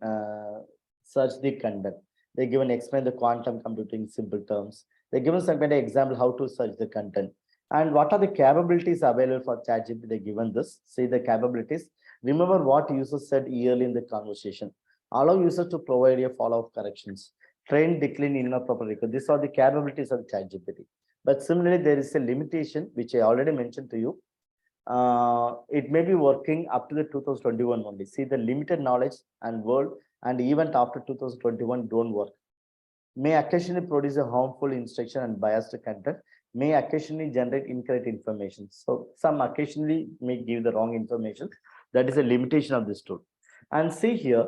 search the content. They given explain the quantum computing simple terms. They given some kind of example how to search the content. And what are the capabilities available for ChatGPT? They given this. See the capabilities. Remember what users said early in the conversation. Allow users to provide a follow-up corrections. Train, decline, inappropriate record. These are the capabilities of ChatGPT. But similarly, there is a limitation which I already mentioned to you. It may be working up to the 2021 only. See the limited knowledge and world and event after 2021 don't work. May occasionally produce a harmful instruction and biased content, may occasionally generate incorrect information. So some occasionally may give the wrong information. That is a limitation of this tool. And see here,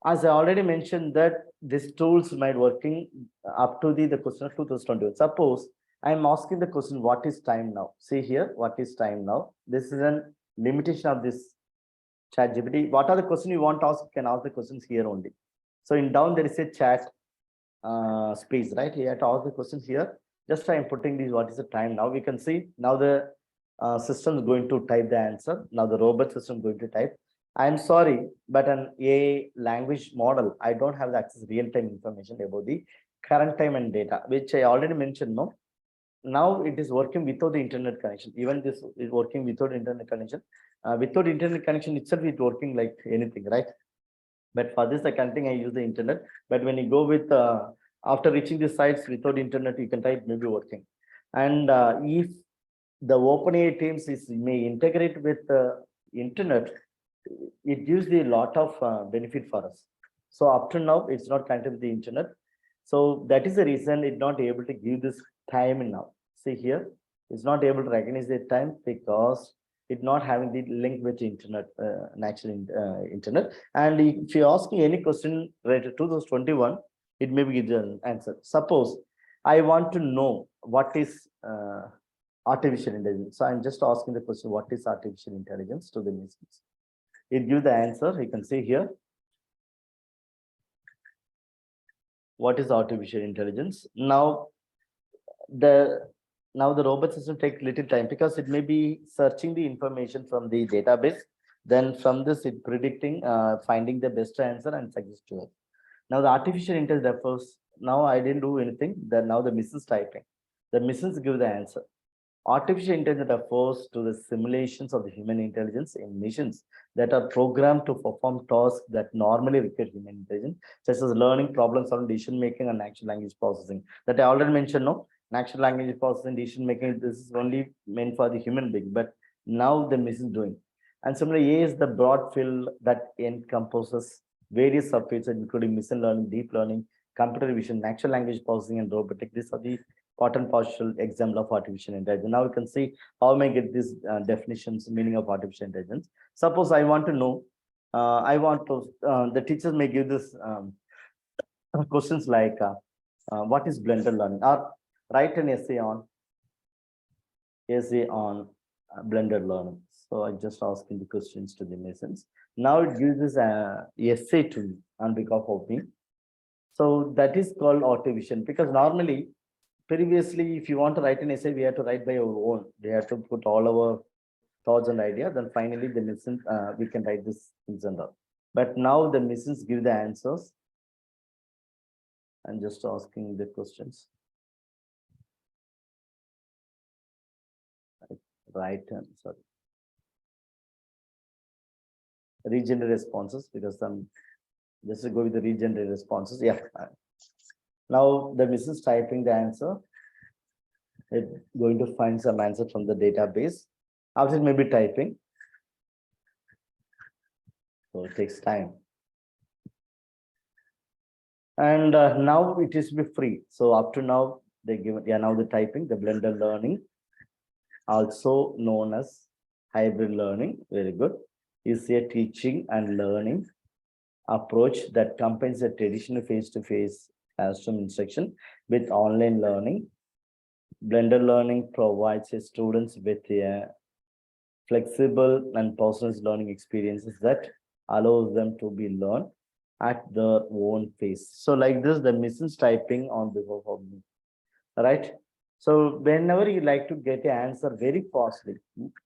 as I already mentioned that these tools might working up to the question of 2021. Suppose I'm asking the question, what is time now? See here, what is time now? This is a limitation of this ChatGPT. What are the questions you want to ask? You can ask the questions here only. So in down, there is a chat space, right? You have to ask the questions here. Just I'm putting these, what is the time now? We can see now the system is going to type the answer. Now the robot system is going to type. I'm sorry, but an AI language model, I don't have the access real-time information about the current time and data, which I already mentioned, no? Now it is working without the internet connection. Even this is working without internet connection. Without internet connection itself, it's working like anything, right? But for this, I can't think I use the internet. But when you go with, after reaching the sites without internet, you can type maybe working. And if the OpenAI teams may integrate with the internet, it gives a lot of benefit for us. So up to now, it's not connected with the internet. So that is the reason it's not able to give this time now. See here, it's not able to recognize the time because it's not having the link with the internet, natural internet. And if you ask me any question related to 2021, it may give an answer. Suppose I want to know what is artificial intelligence. So I'm just asking the question, what is artificial intelligence to the machines? It gives the answer. You can see here. What is artificial intelligence? Now the robot system takes little time because it may be searching the information from the database. Then from this, it predicting, finding the best answer and suggest to us. Now the artificial intelligence refers. Now I didn't do anything. Then now the machines typing. The machines give the answer. Artificial intelligence refers to the simulations of the human intelligence in machines that are programmed to perform tasks that normally require human intelligence, such as learning, problem solving, decision making, and natural language processing. That I already mentioned, no? Natural language processing, decision making, this is only meant for the human being, but now the machine is doing. And similarly, AI is the broad field that encompasses various subfields, including machine learning, deep learning, computer vision, natural language processing, and robotics. These are the part and partial example of artificial intelligence. Now you can see how I may get these definitions, meaning of artificial intelligence. Suppose I want to know, the teachers may give this questions like, what is blended learning, or write an essay on blended learning. So I just asking the questions to the masons. Now it gives us a essay to me on behalf of me. So that is called auto-vision, because normally previously, if you want to write an essay, we have to write by our own. We have to put all our thoughts and ideas. Then finally, the masons, we can write this things and all. But now the masons give the answers. I'm just asking the questions. Right, sorry. Regenerate responses, because some just to go with the regenerate responses. Yeah. Now the masons typing the answer. It's going to find some answer from the database. After it may be typing. So it takes time. And now it is be free. So up to now, they give, yeah, now the typing, the blended learning, also known as hybrid learning, very good, is a teaching and learning approach that combines a traditional face-to-face classroom instruction with online learning. Blended learning provides students with a flexible and personalized learning experiences that allows them to be learned at their own pace. So like this, the masons typing on behalf of me, right? So whenever you like to get an answer very fastly,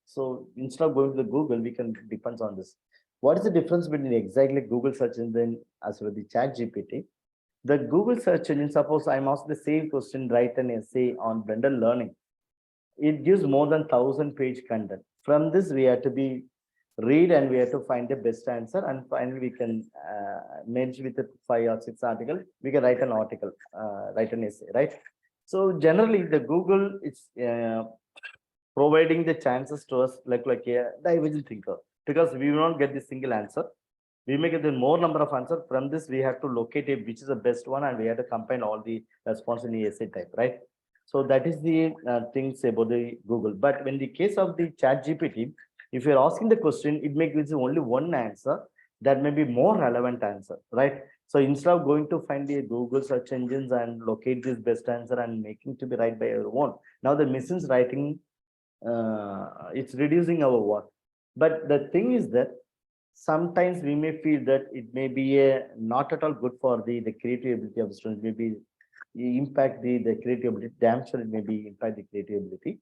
so instead of going to the Google, we can depends on this. What is the difference between exactly Google search engine as well as the Chat GPT? The Google search engine, suppose I'm asked the same question, write an essay on blended learning. It gives more than 1,000-page content. From this, we have to be read and we have to find the best answer, and finally we can merge with the 5 or 6 article. We can write an article, write an essay, right? So generally, the Google is providing the chances to us like a divergent thinker, because we will not get the single answer. We may get the more number of answers. From this, we have to locate it, which is the best one, and we have to combine all the response in the essay type, right? So that is the things about the Google. But when the case of the Chat GPT, if you're asking the question, it may give you only one answer that may be more relevant answer, right? So instead of going to find the Google search engines and locate this best answer and making to be right by your own, now the masons writing, it's reducing our work. But the thing is that sometimes we may feel that it may be a not at all good for the creative ability of the students, maybe impact the creative ability, damn sure it may be impact the creative ability.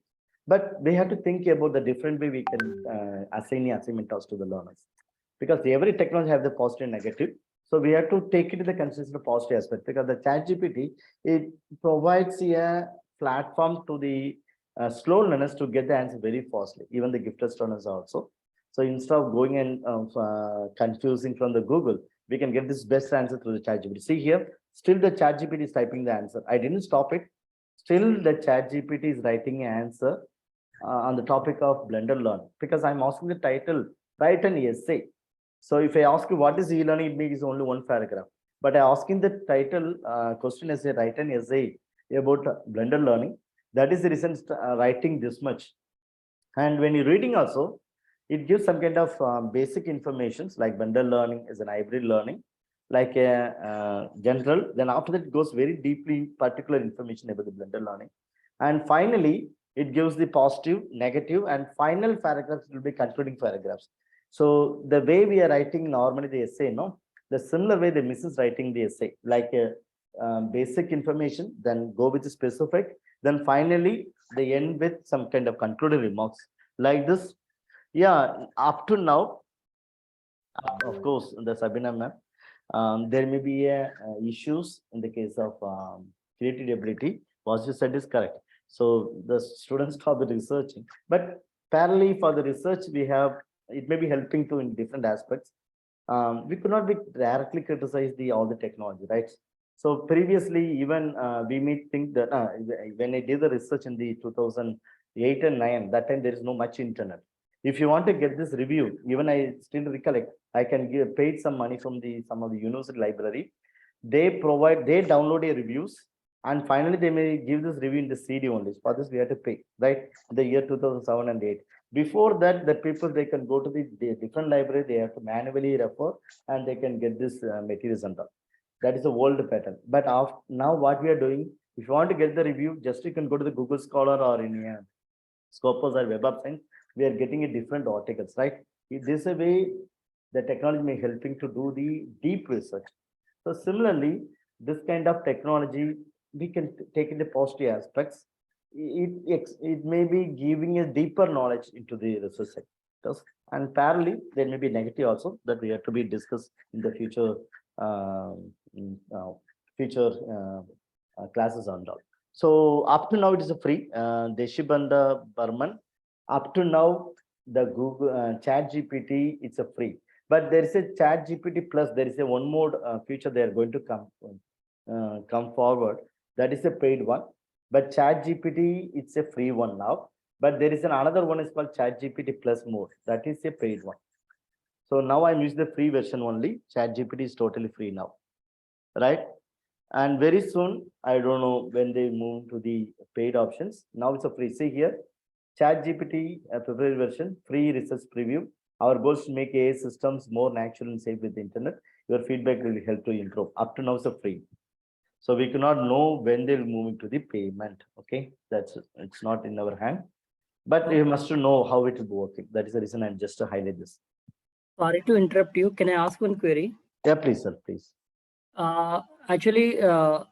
But we have to think about the different way we can assign the assignment tasks to the learners, because every technology have the positive and negative. So we have to take it to the consideration of positive aspect, because the Chat GPT, it provides a platform to the slow learners to get the answer very fastly, even the gifted learners also. So instead of going and confusing from the Google, we can get this best answer through the Chat GPT. See here, still the Chat GPT is typing the answer. I didn't stop it. Still the Chat GPT is writing an answer on the topic of blended learning, because I'm asking the title, write an essay. So if I ask you what is e-learning, it makes only one paragraph. But I asking the title question as a write an essay about blended learning. That is the reason writing this much. And when you're reading also, it gives some kind of basic informations like blended learning is an hybrid learning, like a general. Then after that, it goes very deeply particular information about the blended learning. And finally, it gives the positive, negative, and final paragraphs will be concluding paragraphs. So the way we are writing normally the essay, no, the similar way the missus writing the essay, like a basic information, then go with the specific, then finally they end with some kind of concluding remarks like this. Yeah, up to now, of course, the Sabina ma'am, there may be issues in the case of creative ability. What you said is correct. So the students stop the researching, but parallelly for the research, we have, it may be helping to in different aspects. We could not be directly criticize the all the technology, right? So previously, even we may think that when I did the research in the 2008 and 9, that time there is no much internet. If you want to get this review, even I still recollect, I can give paid some money from the some of the university library. They provide, they download a reviews, and finally they may give this review in the CD only. For this we have to pay, right? The year 2007 and 8. Before that, the people, they can go to the different library, they have to manually refer, and they can get this materials and all. That is the old pattern. But now what we are doing, if you want to get the review, just you can go to the Google Scholar or in Scopus or Web of Science. We are getting a different articles, right? This is a way the technology may helping to do the deep research. So similarly, this kind of technology, we can take in the positive aspects. It may be giving a deeper knowledge into the research sectors, and parallelly there may be negative also that we have to be discussed in the future future classes and all. So up to now it is a free. Deshib and Burman. Up to now the Google Chat GPT it's a free, but there is a Chat GPT plus. There is a one more feature they are going to come forward. That is a paid one. But Chat GPT it's a free one now. But there is another one is called Chat GPT plus more. That is a paid one. So now I'm using the free version only. Chat GPT is totally free now, right? And very soon, I don't know when they move to the paid options. Now it's a free. See here, Chat GPT February version, free research preview. Our goal is to make AI systems more natural and safe with the internet. Your feedback will help to improve. Up to now, it's a free. So we cannot know when they'll move into the payment. Okay, it's not in our hand. But you must know how it will be working. That is the reason I'm just to highlight this. Sorry to interrupt you. Can I ask one query? Yeah, please, sir, please. Actually,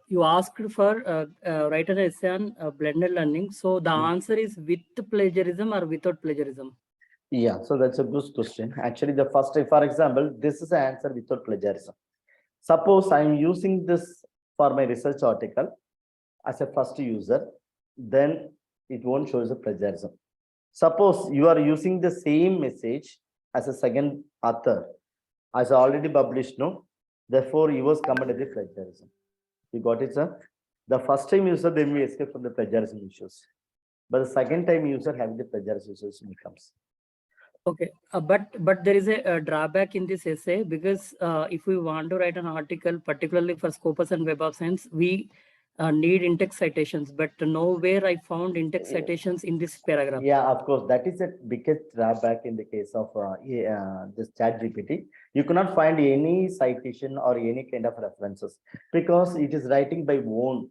you asked for write an essay on blended learning. So the answer is with plagiarism or without plagiarism? Yeah, so that's a good question. Actually, the first, for example, this is the answer without plagiarism. Suppose I'm using this for my research article as a first user, then it won't show as a plagiarism. Suppose you are using the same message as a second author, as already published, no? Therefore, you was committed the plagiarism. You got it, sir? The first time user, then we escape from the plagiarism issues. But the second time user having the plagiarism issues becomes. Okay, but there is a drawback in this essay because if we want to write an article, particularly for Scopus and Web of Science, we need in-text citations, but nowhere I found in-text citations in this paragraph. Yeah, of course, that is a biggest drawback in the case of this Chat GPT. You cannot find any citation or any kind of references because it is writing by own.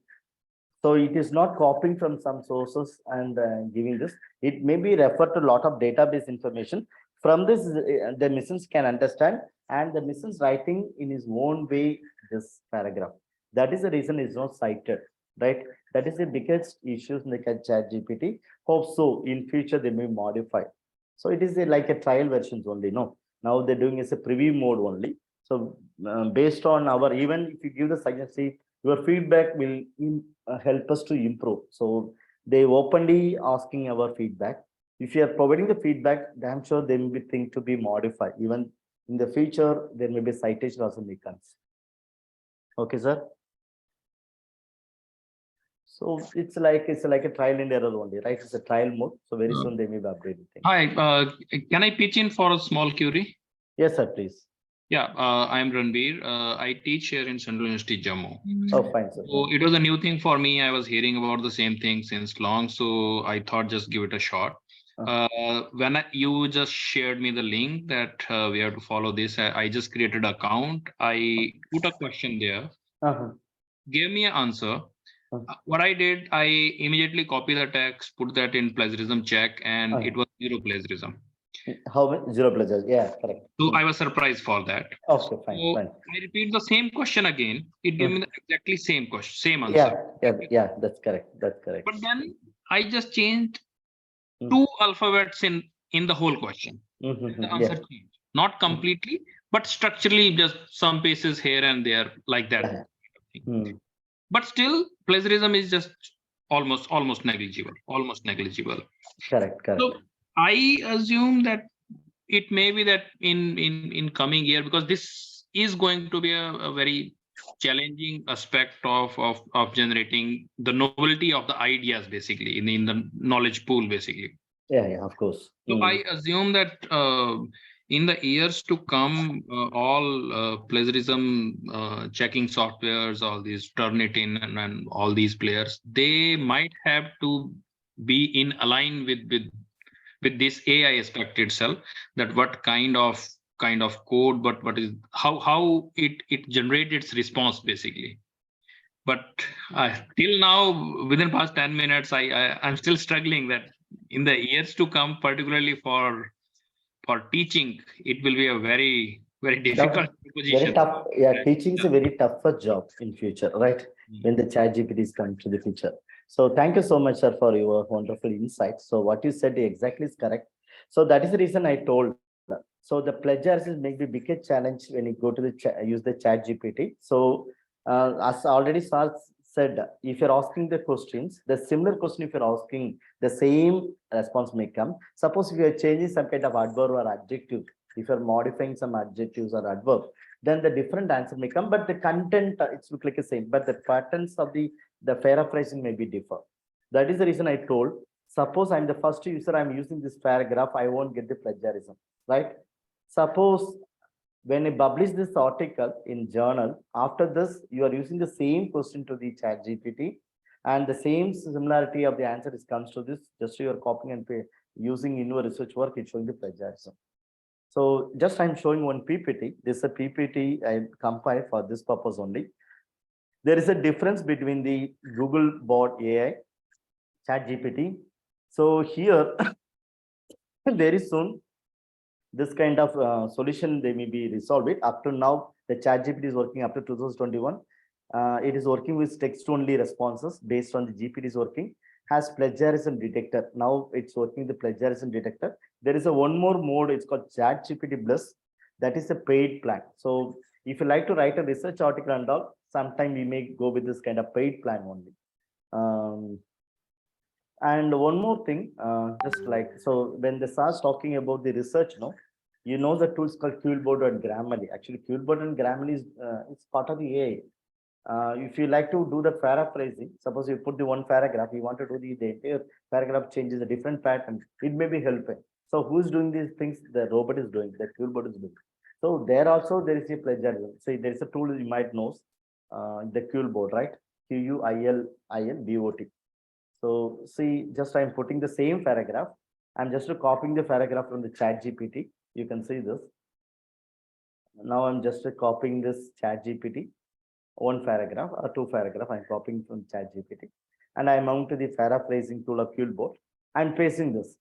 So it is not copying from some sources and giving this. It may be referred to a lot of database information. From this, the machines can understand, and the machines writing in his own way this paragraph. That is the reason it's not cited, right? That is the biggest issue in the Chat GPT. Hope so in future they may modify. So it is like a trial versions only. No, now they're doing is a preview mode only. So based on our, even if you give the suggestion, your feedback will help us to improve. So they openly asking our feedback. If you are providing the feedback, I'm sure they will be things to be modified. Even in the future, there may be citation also may come. Okay, sir. So it's like a trial and error only, right? It's a trial mode. So very soon they may be updated. Hi, can I pitch in for a small query? Yes, sir, please. Yeah, I'm Ranveer. I teach here in Central University, Jammu. Oh, fine, sir. So it was a new thing for me. I was hearing about the same thing since long. So I thought just give it a shot. When you just shared me the link that we have to follow this, I just created an account. I put a question there, gave me an answer. What I did, I immediately copy the text, put that in plagiarism check, and it was zero plagiarism. How many? Zero plagiarism. Yeah, correct. So I was surprised for that. Okay, fine, So fine. I repeat the same question again. It gave me the exactly same question, same answer. Yeah, that's correct. That's correct. But then I just changed two alphabets in the whole question. The answer changed. Not completely, but structurally, just some places here and there, like that. But still, plagiarism is just almost negligible. Almost negligible. Correct. So I assume that it may be that in coming year, because this is going to be a very challenging aspect of generating the novelty of the ideas, basically in the knowledge pool, basically. Yeah, of course. So I assume that in the years to come, all plagiarism checking softwares, all these Turnitin and all these players, they might have to be in align with this AI aspect itself, that what kind of kind of code, but what is how it generates its response basically. But till now, within past 10 minutes, I'm still struggling that in the years to come, particularly for teaching, it will be a very, very difficult Very position. tough. Yeah, teaching is a very tougher job in future, right? When the ChatGPTs come to the future. So thank you so much, sir, for your wonderful insights. So what you said exactly is correct. So that is the reason I told. So the plagiarism may be bigger challenge when you go to the use the ChatGPT. So as already sir said, if you're asking the questions, the similar question, if you're asking, the same response may come. Suppose if you're changing some kind of adverb or adjective, if you're modifying some adjectives or adverb, then the different answer may come, but the content it's look like the same, but the patterns of the paraphrasing may be differ. That is the reason I told. Suppose I'm the first user, I'm using this paragraph, I won't get the plagiarism, right? Suppose when I publish this article in journal, after this, you are using the same question to the Chat GPT, and the same similarity of the answer is comes to this, just you are copying and using in your research work, it's showing the plagiarism. So just I'm showing one PPT. This is a PPT I compiled for this purpose only. There is a difference between the Google bot AI, Chat GPT. So here, very soon, this kind of solution they may be resolved it. Up to now, the Chat GPT is working up to 2021. It is working with text only responses based on the GPT is working. Has plagiarism detector. Now it's working the plagiarism detector. There is a one more mode, it's called Chat GPT Plus. That is a paid plan. So if you like to write a research article and all, sometime we may go with this kind of paid plan only. And one more thing, just like, so when the SARS talking about the research, no, you know the tools called Cuilbot and Grammarly. Actually, Cuilbot and Grammarly is it's part of the AI. If you like to do the paraphrasing, suppose you put the one paragraph, you want to do the entire paragraph changes a different pattern, it may be helping. So who's doing these things? The robot is doing, the Cuilbot is doing. So there also there is a plagiarism. So there is a tool you might know, the Cuilbot, right? Cuilbot. So see, just I'm putting the same paragraph. I'm just copying the paragraph from the Chat GPT. You can see this. Now I'm just copying this Chat GPT. One paragraph or two paragraph I'm copying from Chat GPT, and I mount to the paraphrasing tool of Cuilbot and pasting this.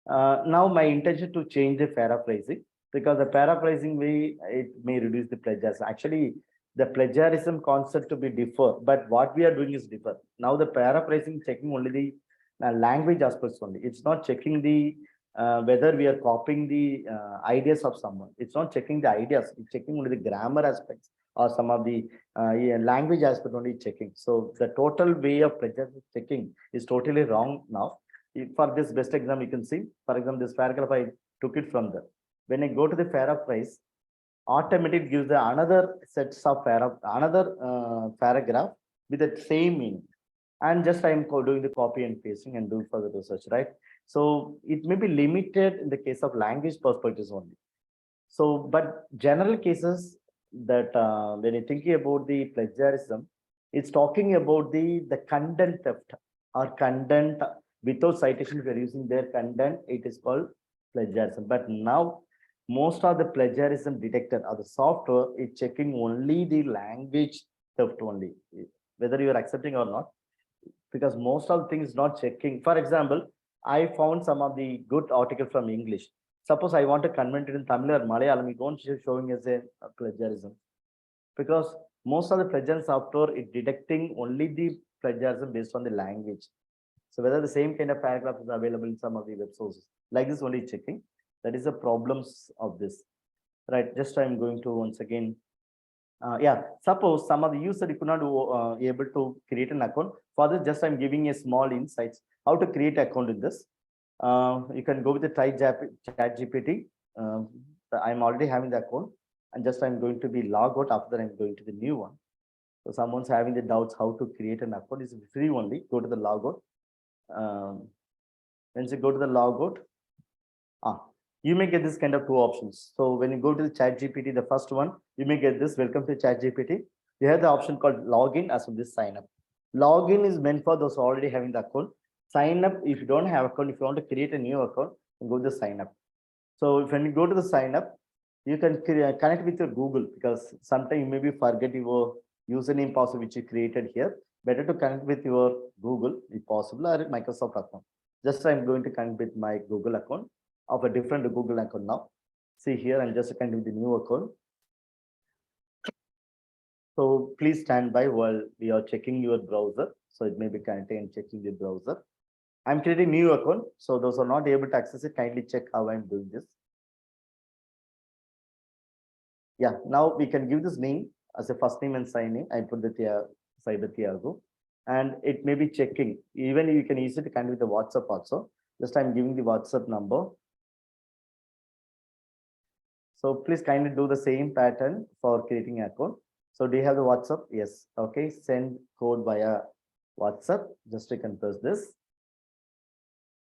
Now my intention to change the paraphrasing, because the paraphrasing way it may reduce the plagiarism. Actually, the plagiarism concept to be differ, but what we are doing is differ. Now the paraphrasing checking only the language aspects only. It's not checking the whether we are copying the ideas of someone. It's not checking the ideas. It's checking only the grammar aspects or some of the language aspect only checking. So the total way of plagiarism checking is totally wrong now. For this best example, you can see, for example, this paragraph I took it from there. When I go to the paraphrase, automatically gives the another sets of paragraph with the same meaning. And just I'm doing the copy and pasting and doing further research, right? So it may be limited in the case of language perspectives only. So, but general cases that when you're thinking about the plagiarism, it's talking about the content theft or content without citation. If you're using their content, it is called plagiarism. But now most of the plagiarism detector or the software is checking only the language theft only, whether you are accepting or not, because most of the things not checking. For example, I found some of the good article from English. Suppose I want to convert it in Tamil or Malayalam, it won't showing as a plagiarism, because most of the plagiarism software is detecting only the plagiarism based on the language. So whether the same kind of paragraph is available in some of the web sources, like this only checking. That is the problems of this, right? Just I'm going to once again. Yeah, suppose some of the user could not able to create an account. For this, just I'm giving a small insights how to create account in this. You can go with the Chat GPT. I'm already having the account, and just I'm going to be log out. After that, I'm going to the new one. So someone's having the doubts how to create an account. It's free only. Go to the logout. Once you go to the logout, you may get this kind of two options. So when you go to the Chat GPT, the first one, you may get this, welcome to Chat GPT. You have the option called login as well as sign up. Login is meant for those already having the account. Sign up, if you don't have account, if you want to create a new account, go to the sign up. So when you go to the sign up, You can connect with your Google, because sometimes you maybe forget your username password which you created here. Better to connect with your Google if possible, or Microsoft account. Just I'm going to connect with my Google account of a different Google account now. See here, I'm just connecting with the new account. So please stand by while we are checking your browser. So it may be connecting and checking the browser. I'm creating new account. So those are not able to access it, kindly check how I'm doing this. Yeah, now we can give this name as a first name and sign name. I put the Thiyagu, and it may be checking. Even you can easily connect with the WhatsApp also. Just I'm giving the WhatsApp number. So please kindly do the same pattern for creating an account. So do you have the WhatsApp? Yes. Okay. Send code via WhatsApp. Just you can press this.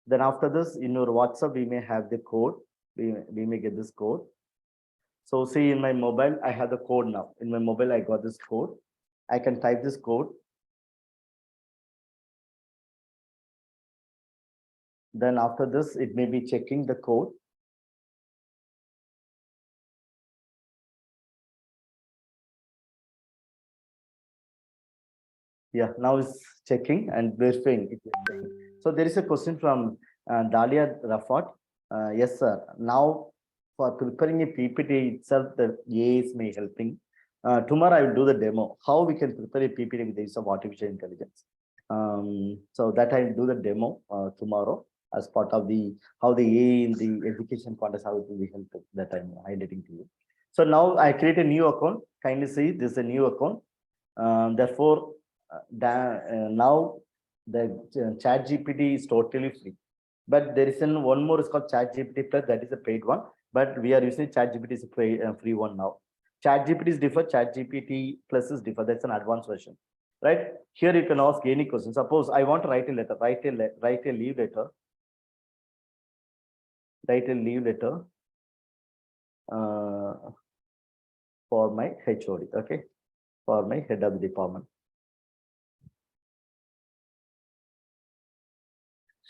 Then after this, in your WhatsApp, we may have the code. We may get this code. So see in my mobile, I have the code now. In my mobile, I got this code. I can type this code. Then after this, it may be checking the code. Yeah, now it's checking and verifying. So there is a question from Dalia Rafat. Yes, sir. Now for preparing a PPT itself, the AIs may helping. Tomorrow I will do the demo. How we can prepare a PPT with the use of artificial intelligence. So that I will do the demo tomorrow as part of the how the AI in the education context, how it will be helpful, that I'm highlighting to you. So now I create a new account. Kindly see this is a new account. Therefore, now the Chat GPT is totally free, but there is one more is called Chat GPT Plus, that is a paid one, but we are using Chat GPT is a free one now. Chat GPT is different, Chat GPT Plus is different. That's an advanced version, right? Here you can ask any question. Suppose I want to write a letter, write a leave letter, for my HOD, okay, for my head of the department.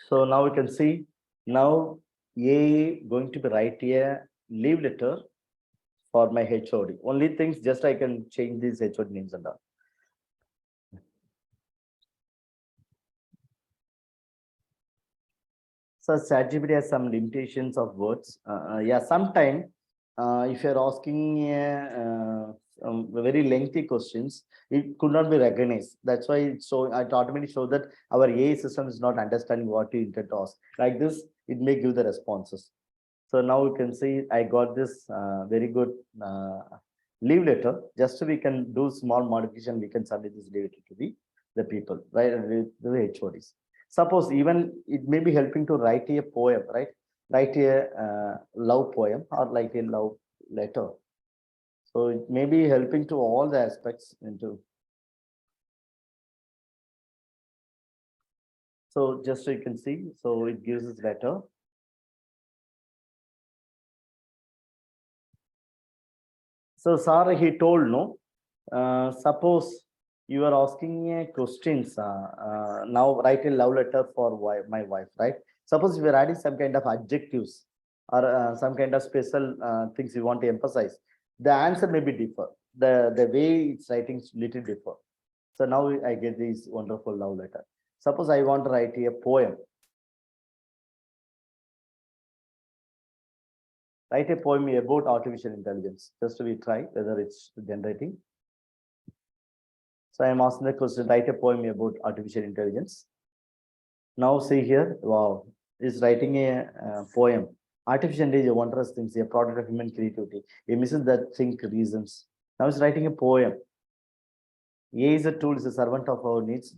So now we can see now A going to be write a leave letter for my HOD. Only things just I can change these HOD names and all. So ChatGPT has some limitations of words. Yeah, sometime if you're asking very lengthy questions, it could not be recognized. That's why it automatically show that our AI system is not understanding what you intend to ask. Like this, it may give the responses. So now you can see I got this very good leave letter. Just so we can do small modification, we can submit this leave letter to the people, right? The HODs. Suppose even it may be helping to write a poem, right? Write a love poem or like a love letter. So it may be helping to all the aspects into. So just so you can see, so it gives this letter. So sir, he told no. Suppose you are asking questions. Now write a love letter for my wife, right? Suppose we are adding some kind of adjectives or some kind of special things you want to emphasize. The answer may be different. The way it's writing is little different. So now I get this wonderful love letter. Suppose I want to write a poem. Write a poem about artificial intelligence. Just to try whether it's generating. So I am asking the question, write a poem about artificial intelligence. Now see here, wow, is writing a poem. Artificial intelligence, wondrous things, a product of human creativity. He misses that think reasons. Now he's writing a poem. AI is a tool, is a servant of our needs,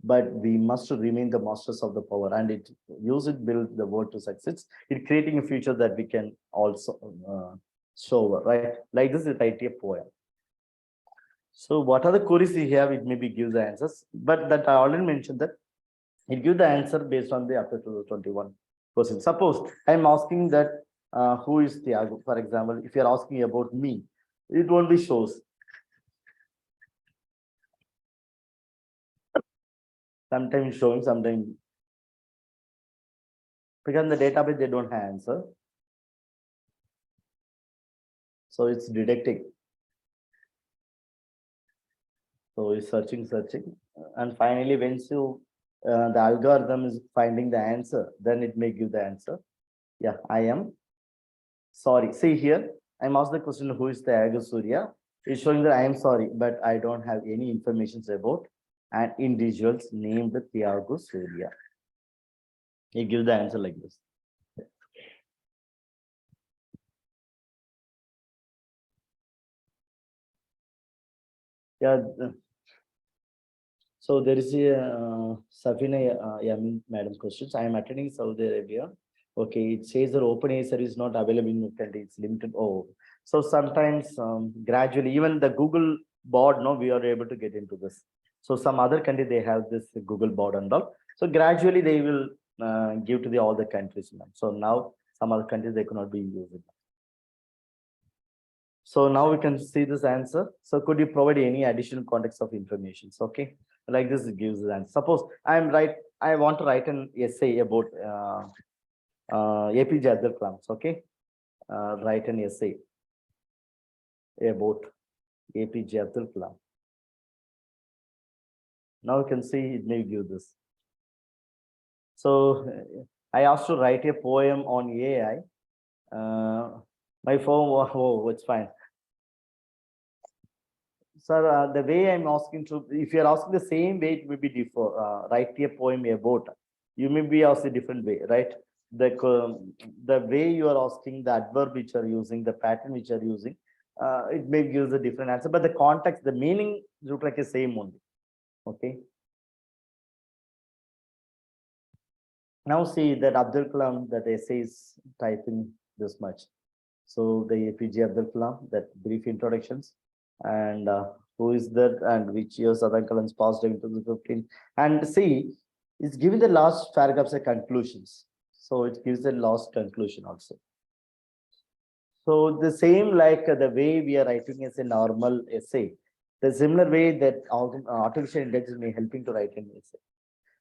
but we must remain the masters of the power, and it use it build the world to success. It creating a future that we can also show, right? Like this is write a poem. So what are the queries we have? It maybe gives the answers, but that I already mentioned that it gives the answer based on the after 2021 question. Suppose I'm asking that who is Thiyagu, for example. If you're asking about me, it won't be shows. Sometimes showing, sometimes because in the database they don't have answer. So it's detecting. So it's searching, and finally, once you the algorithm is finding the answer, then it may give the answer. Yeah, I am sorry. See here, I'm asked the question, who is Thiyagu Surya? It's showing that I am sorry, but I don't have any information about an individuals named Thiyagu Surya. He gives the answer like this. Yeah. So there is a Safina Yamin madam questions. I am attending Saudi Arabia. Okay, it says that open air service is not available in your country. It's limited. Oh, so sometimes gradually, even the Google board, no, we are able to get into this. So some other country they have this Google board and all. So gradually they will give to the all the countries. So now some other countries they cannot be using. So now we can see this answer. So could you provide any additional context of information? Okay, like this it gives the answer. Suppose I want to write an essay about APJ Abdul Kalam. Okay, write an essay about APJ Abdul Kalam. Now you can see it may give this. So I asked to write a poem on AI. My phone, oh, it's fine. Sir, the way I'm asking to, if you're asking the same way, it will be different. Write a poem about. You may be asked a different way, right? The way you are asking, the adverb which you are using, the pattern which you are using, it may give a different answer, but the context, the meaning look like the same only. Okay. Now see that Abdul Kalam, that essay is typing this much. So the APJ Abdul Kalam, that brief introductions, and who is that and which year Southern Kalam's passed in 2015. And see, it's giving the last paragraphs as conclusions. So it gives the last conclusion also. So the same like the way we are writing as a normal essay, the similar way that artificial intelligence may helping to write an essay.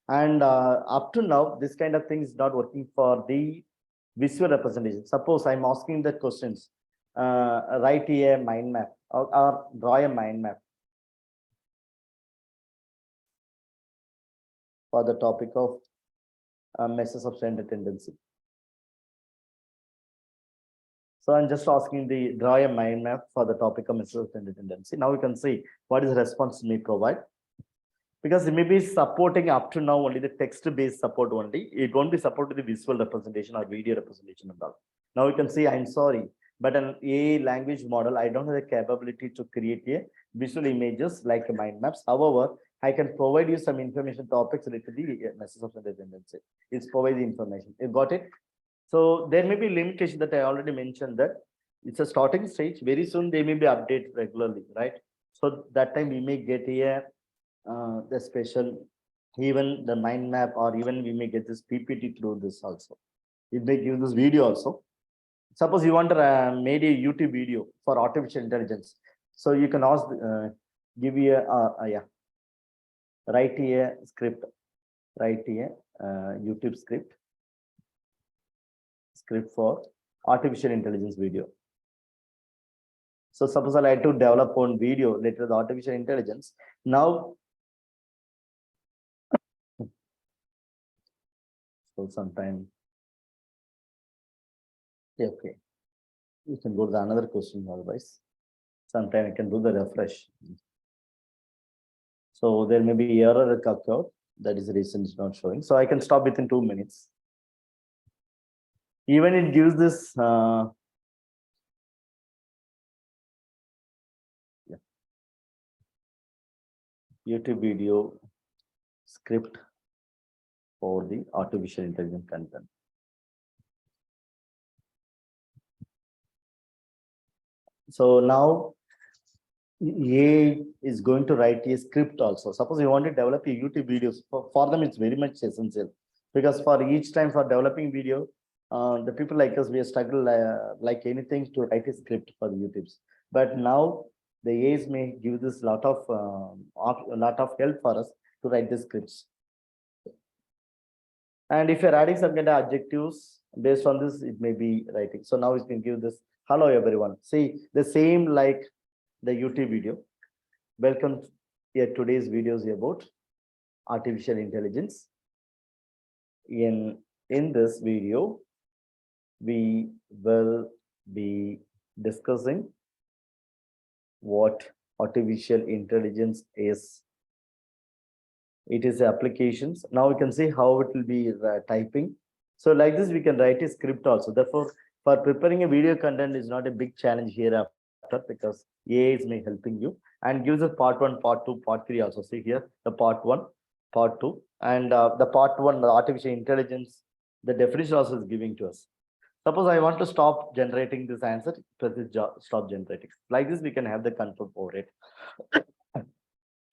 And up to now, this kind of thing is not working for the visual representation. Suppose I'm asking the questions, write a mind map or draw a mind map for the topic of measures of standard tendency. So I'm just asking the draw a mind map for the topic of measures of standard tendency. Now you can see what is the response may provide. Because it may be supporting up to now only the text-based support only. It won't be supported the visual representation or video representation and all. Now you can see, I'm sorry, but an AI language model, I don't have the capability to create a visual images like mind maps. However, I can provide you some information topics related to the message of the tendency. It's provide the information. You got it? So there may be limitation that I already mentioned that it's a starting stage. Very soon they may be updated regularly, right? So that time we may get a the special, even the mind map, or even we may get this PPT through this also. It may give this video also. Suppose you want to made a YouTube video for artificial intelligence. So you can ask, give you a write a script, write a YouTube script for artificial intelligence video. So suppose I like to develop one video related to the artificial intelligence. Now, so sometime, yeah, okay. You can go to the another question otherwise. Sometime I can do the refresh. So there may be error occurred. That is the reason it's not showing. So I can stop within 2 minutes. Even it gives this YouTube video script for the artificial intelligence content. So now AI is going to write a script also. Suppose you want to develop a YouTube videos, for them it's very much essential, because for each time for developing video, the people like us, we struggle like anything to write a script for the YouTubes. But now the AIs may give this lot of help for us to write the scripts. And if you're adding some kind of adjectives based on this, it may be writing. So now it can give this Hello everyone. See the same like the YouTube video. Welcome. Here today's video is about artificial intelligence. In this video, we will be discussing what artificial intelligence is. It is applications. Now we can see how it will be typing. So like this, we can write a script also. Therefore, for preparing a video content is not a big challenge hereafter because AI is helping you and gives us part 1, part 2, part 3 also. See here, the part 1, part 2, and the part 1, the artificial intelligence, the definition also is giving to us. Suppose I want to stop generating this answer, press this stop generating. Like this, we can have the control over it.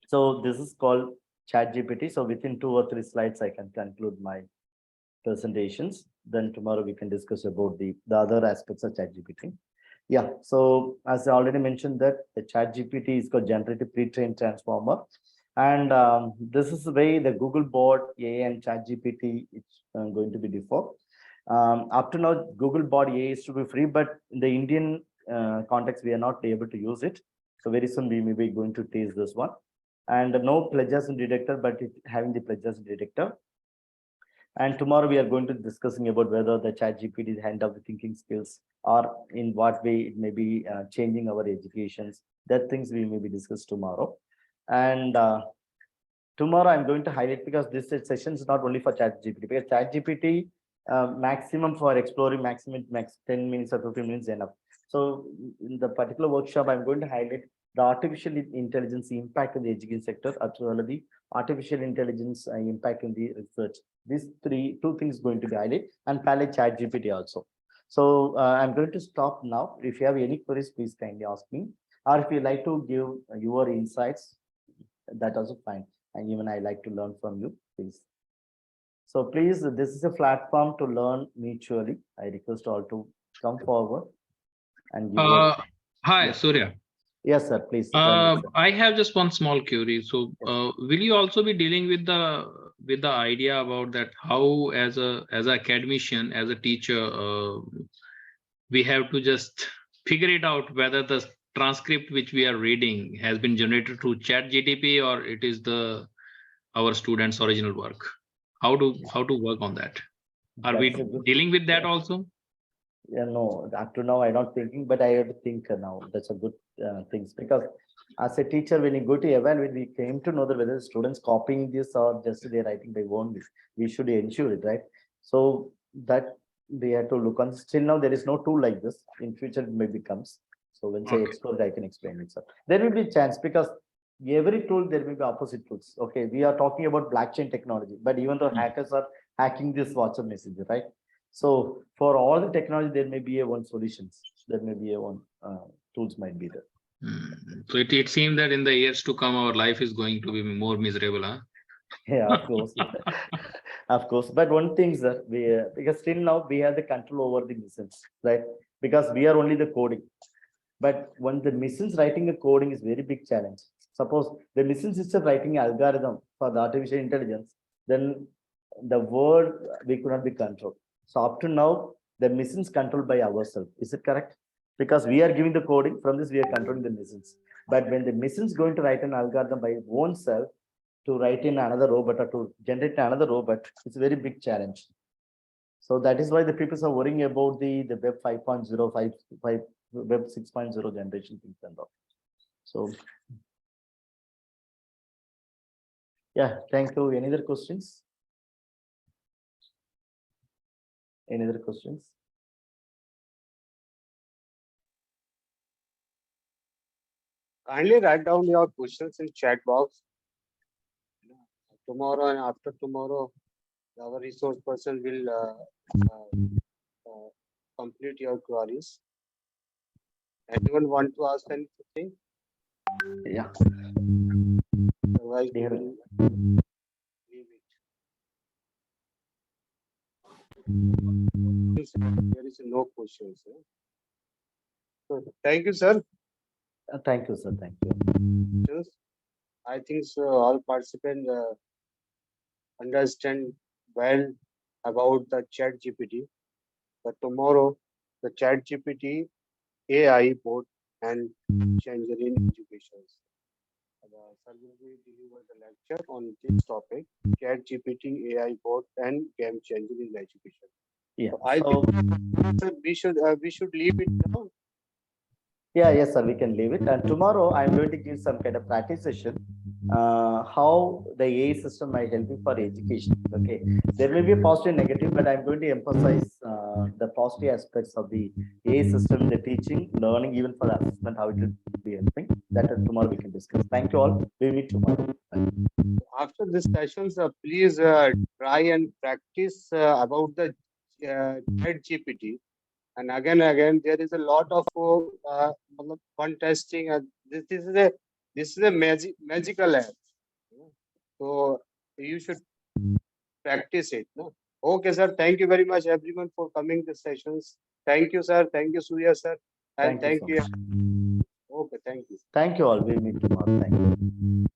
So this is called Chat GPT. So within 2 or 3 slides, I can conclude my presentations. Then tomorrow we can discuss about the other aspects of Chat GPT. Yeah, so as I already mentioned that the Chat GPT is called generative pre-trained transformer. And this is the way the Google Bot, AI and Chat GPT is going to be default. Up to now, Google Bot AI is to be free, but in the Indian context, we are not able to use it. So very soon we may be going to test this one. And no plagiarism detector, but it having the plagiarism detector. And tomorrow we are going to be discussing about whether the Chat GPT hand of the thinking skills or in what way it may be changing our educations. That things we may be discussed tomorrow. And tomorrow I'm going to highlight because this session is not only for Chat GPT, because Chat GPT maximum for exploring max 10 minutes or 15 minutes enough. So in the particular workshop, I'm going to highlight the artificial intelligence impact in the education sector, as well as the artificial intelligence impact in the research. These two things going to be highlighted and parallel Chat GPT also. So I'm going to stop now. If you have any queries, please kindly ask me. Or if you like to give your insights, that also fine. And even I like to learn from you, please. So please, this is a platform to learn mutually. I request all to come forward and give your. Hi, Yes, Surya. yes sir, please. Tell me, sir. I have just one small query. So, Yes. will you also be dealing with the idea about that how, as a academician, as a teacher, we have to just figure it out whether the transcript which we are reading has been generated through Chat GTP or it is our students' original work. How to work on that? Are we That's a good. dealing with that Yeah. also? Yeah, no, up to now I'm not thinking, but I have to think now. That's a good things because as a teacher, when you go to evaluate, we came to know that whether the students copying this or just they're writing by own this. We should ensure it, right? So that we have to look on. Still now there is no tool like this. In future it maybe comes. So once I Okay. explore, I can explain it, sir. There will be a chance because every tool there will be opposite tools. Okay, we are talking about blockchain technology, but even though hackers are hacking this WhatsApp message, right? So for all the technology, there may be a one solutions. There may be a one tools might be there. So it seems that in the years to come, our life is going to be more miserable, huh? Yeah, of course, of course. But one thing, sir, we because still now we have the control over the machines, right? Because we are only the coding. But when the machines writing a coding is very big challenge. Suppose the machine system writing an algorithm for the artificial intelligence, then the word we could not be controlled. So up to now, the machines controlled by ourselves. Is it correct? Because we are giving the coding, from this we are controlling the machines. But when the machine is going to write an algorithm by its own self to write in another robot or to generate another robot, it's a very big challenge. So that is why the people are worrying about the web 5.0, web 6.0 generation things and all. So yeah, thank you. Any other questions? Any other questions? Kindly write down your questions in chat box. Tomorrow and after tomorrow, our resource person will complete your queries. Anyone want to ask anything? Yeah. Otherwise, we Yeah. will leave it. There is no questions. So, thank you, sir. Thank you, sir. Thank you. I think so, all participants understand well about the Chat GPT. But tomorrow, the Chat GPT AI bot and changer in education. Sir will be deliver the lecture on this topic, Chat GPT, AI bot, and game changer in education. Yeah. So I So, think sir, we should leave it now. yeah, yes, sir, we can leave it. And tomorrow I'm going to give some kind of practice session. How the AI system might help you for education. Okay. There may be a positive and negative, but I'm going to emphasize the positive aspects of the AI system, the teaching, learning, even for assessment, how it will be helping. That tomorrow we can discuss. Thank you all. We meet tomorrow. After this session, please try and practice about the Chat GPT. And again, there is a lot of fun testing. This is a magical app. So you should practice it. No? Okay, sir. Thank you very much, everyone, for coming to sessions. Thank you, sir. Thank you, Surya, sir. And Thank you thank so you. much. Okay, thank you. Thank you all. We meet tomorrow. Thank you.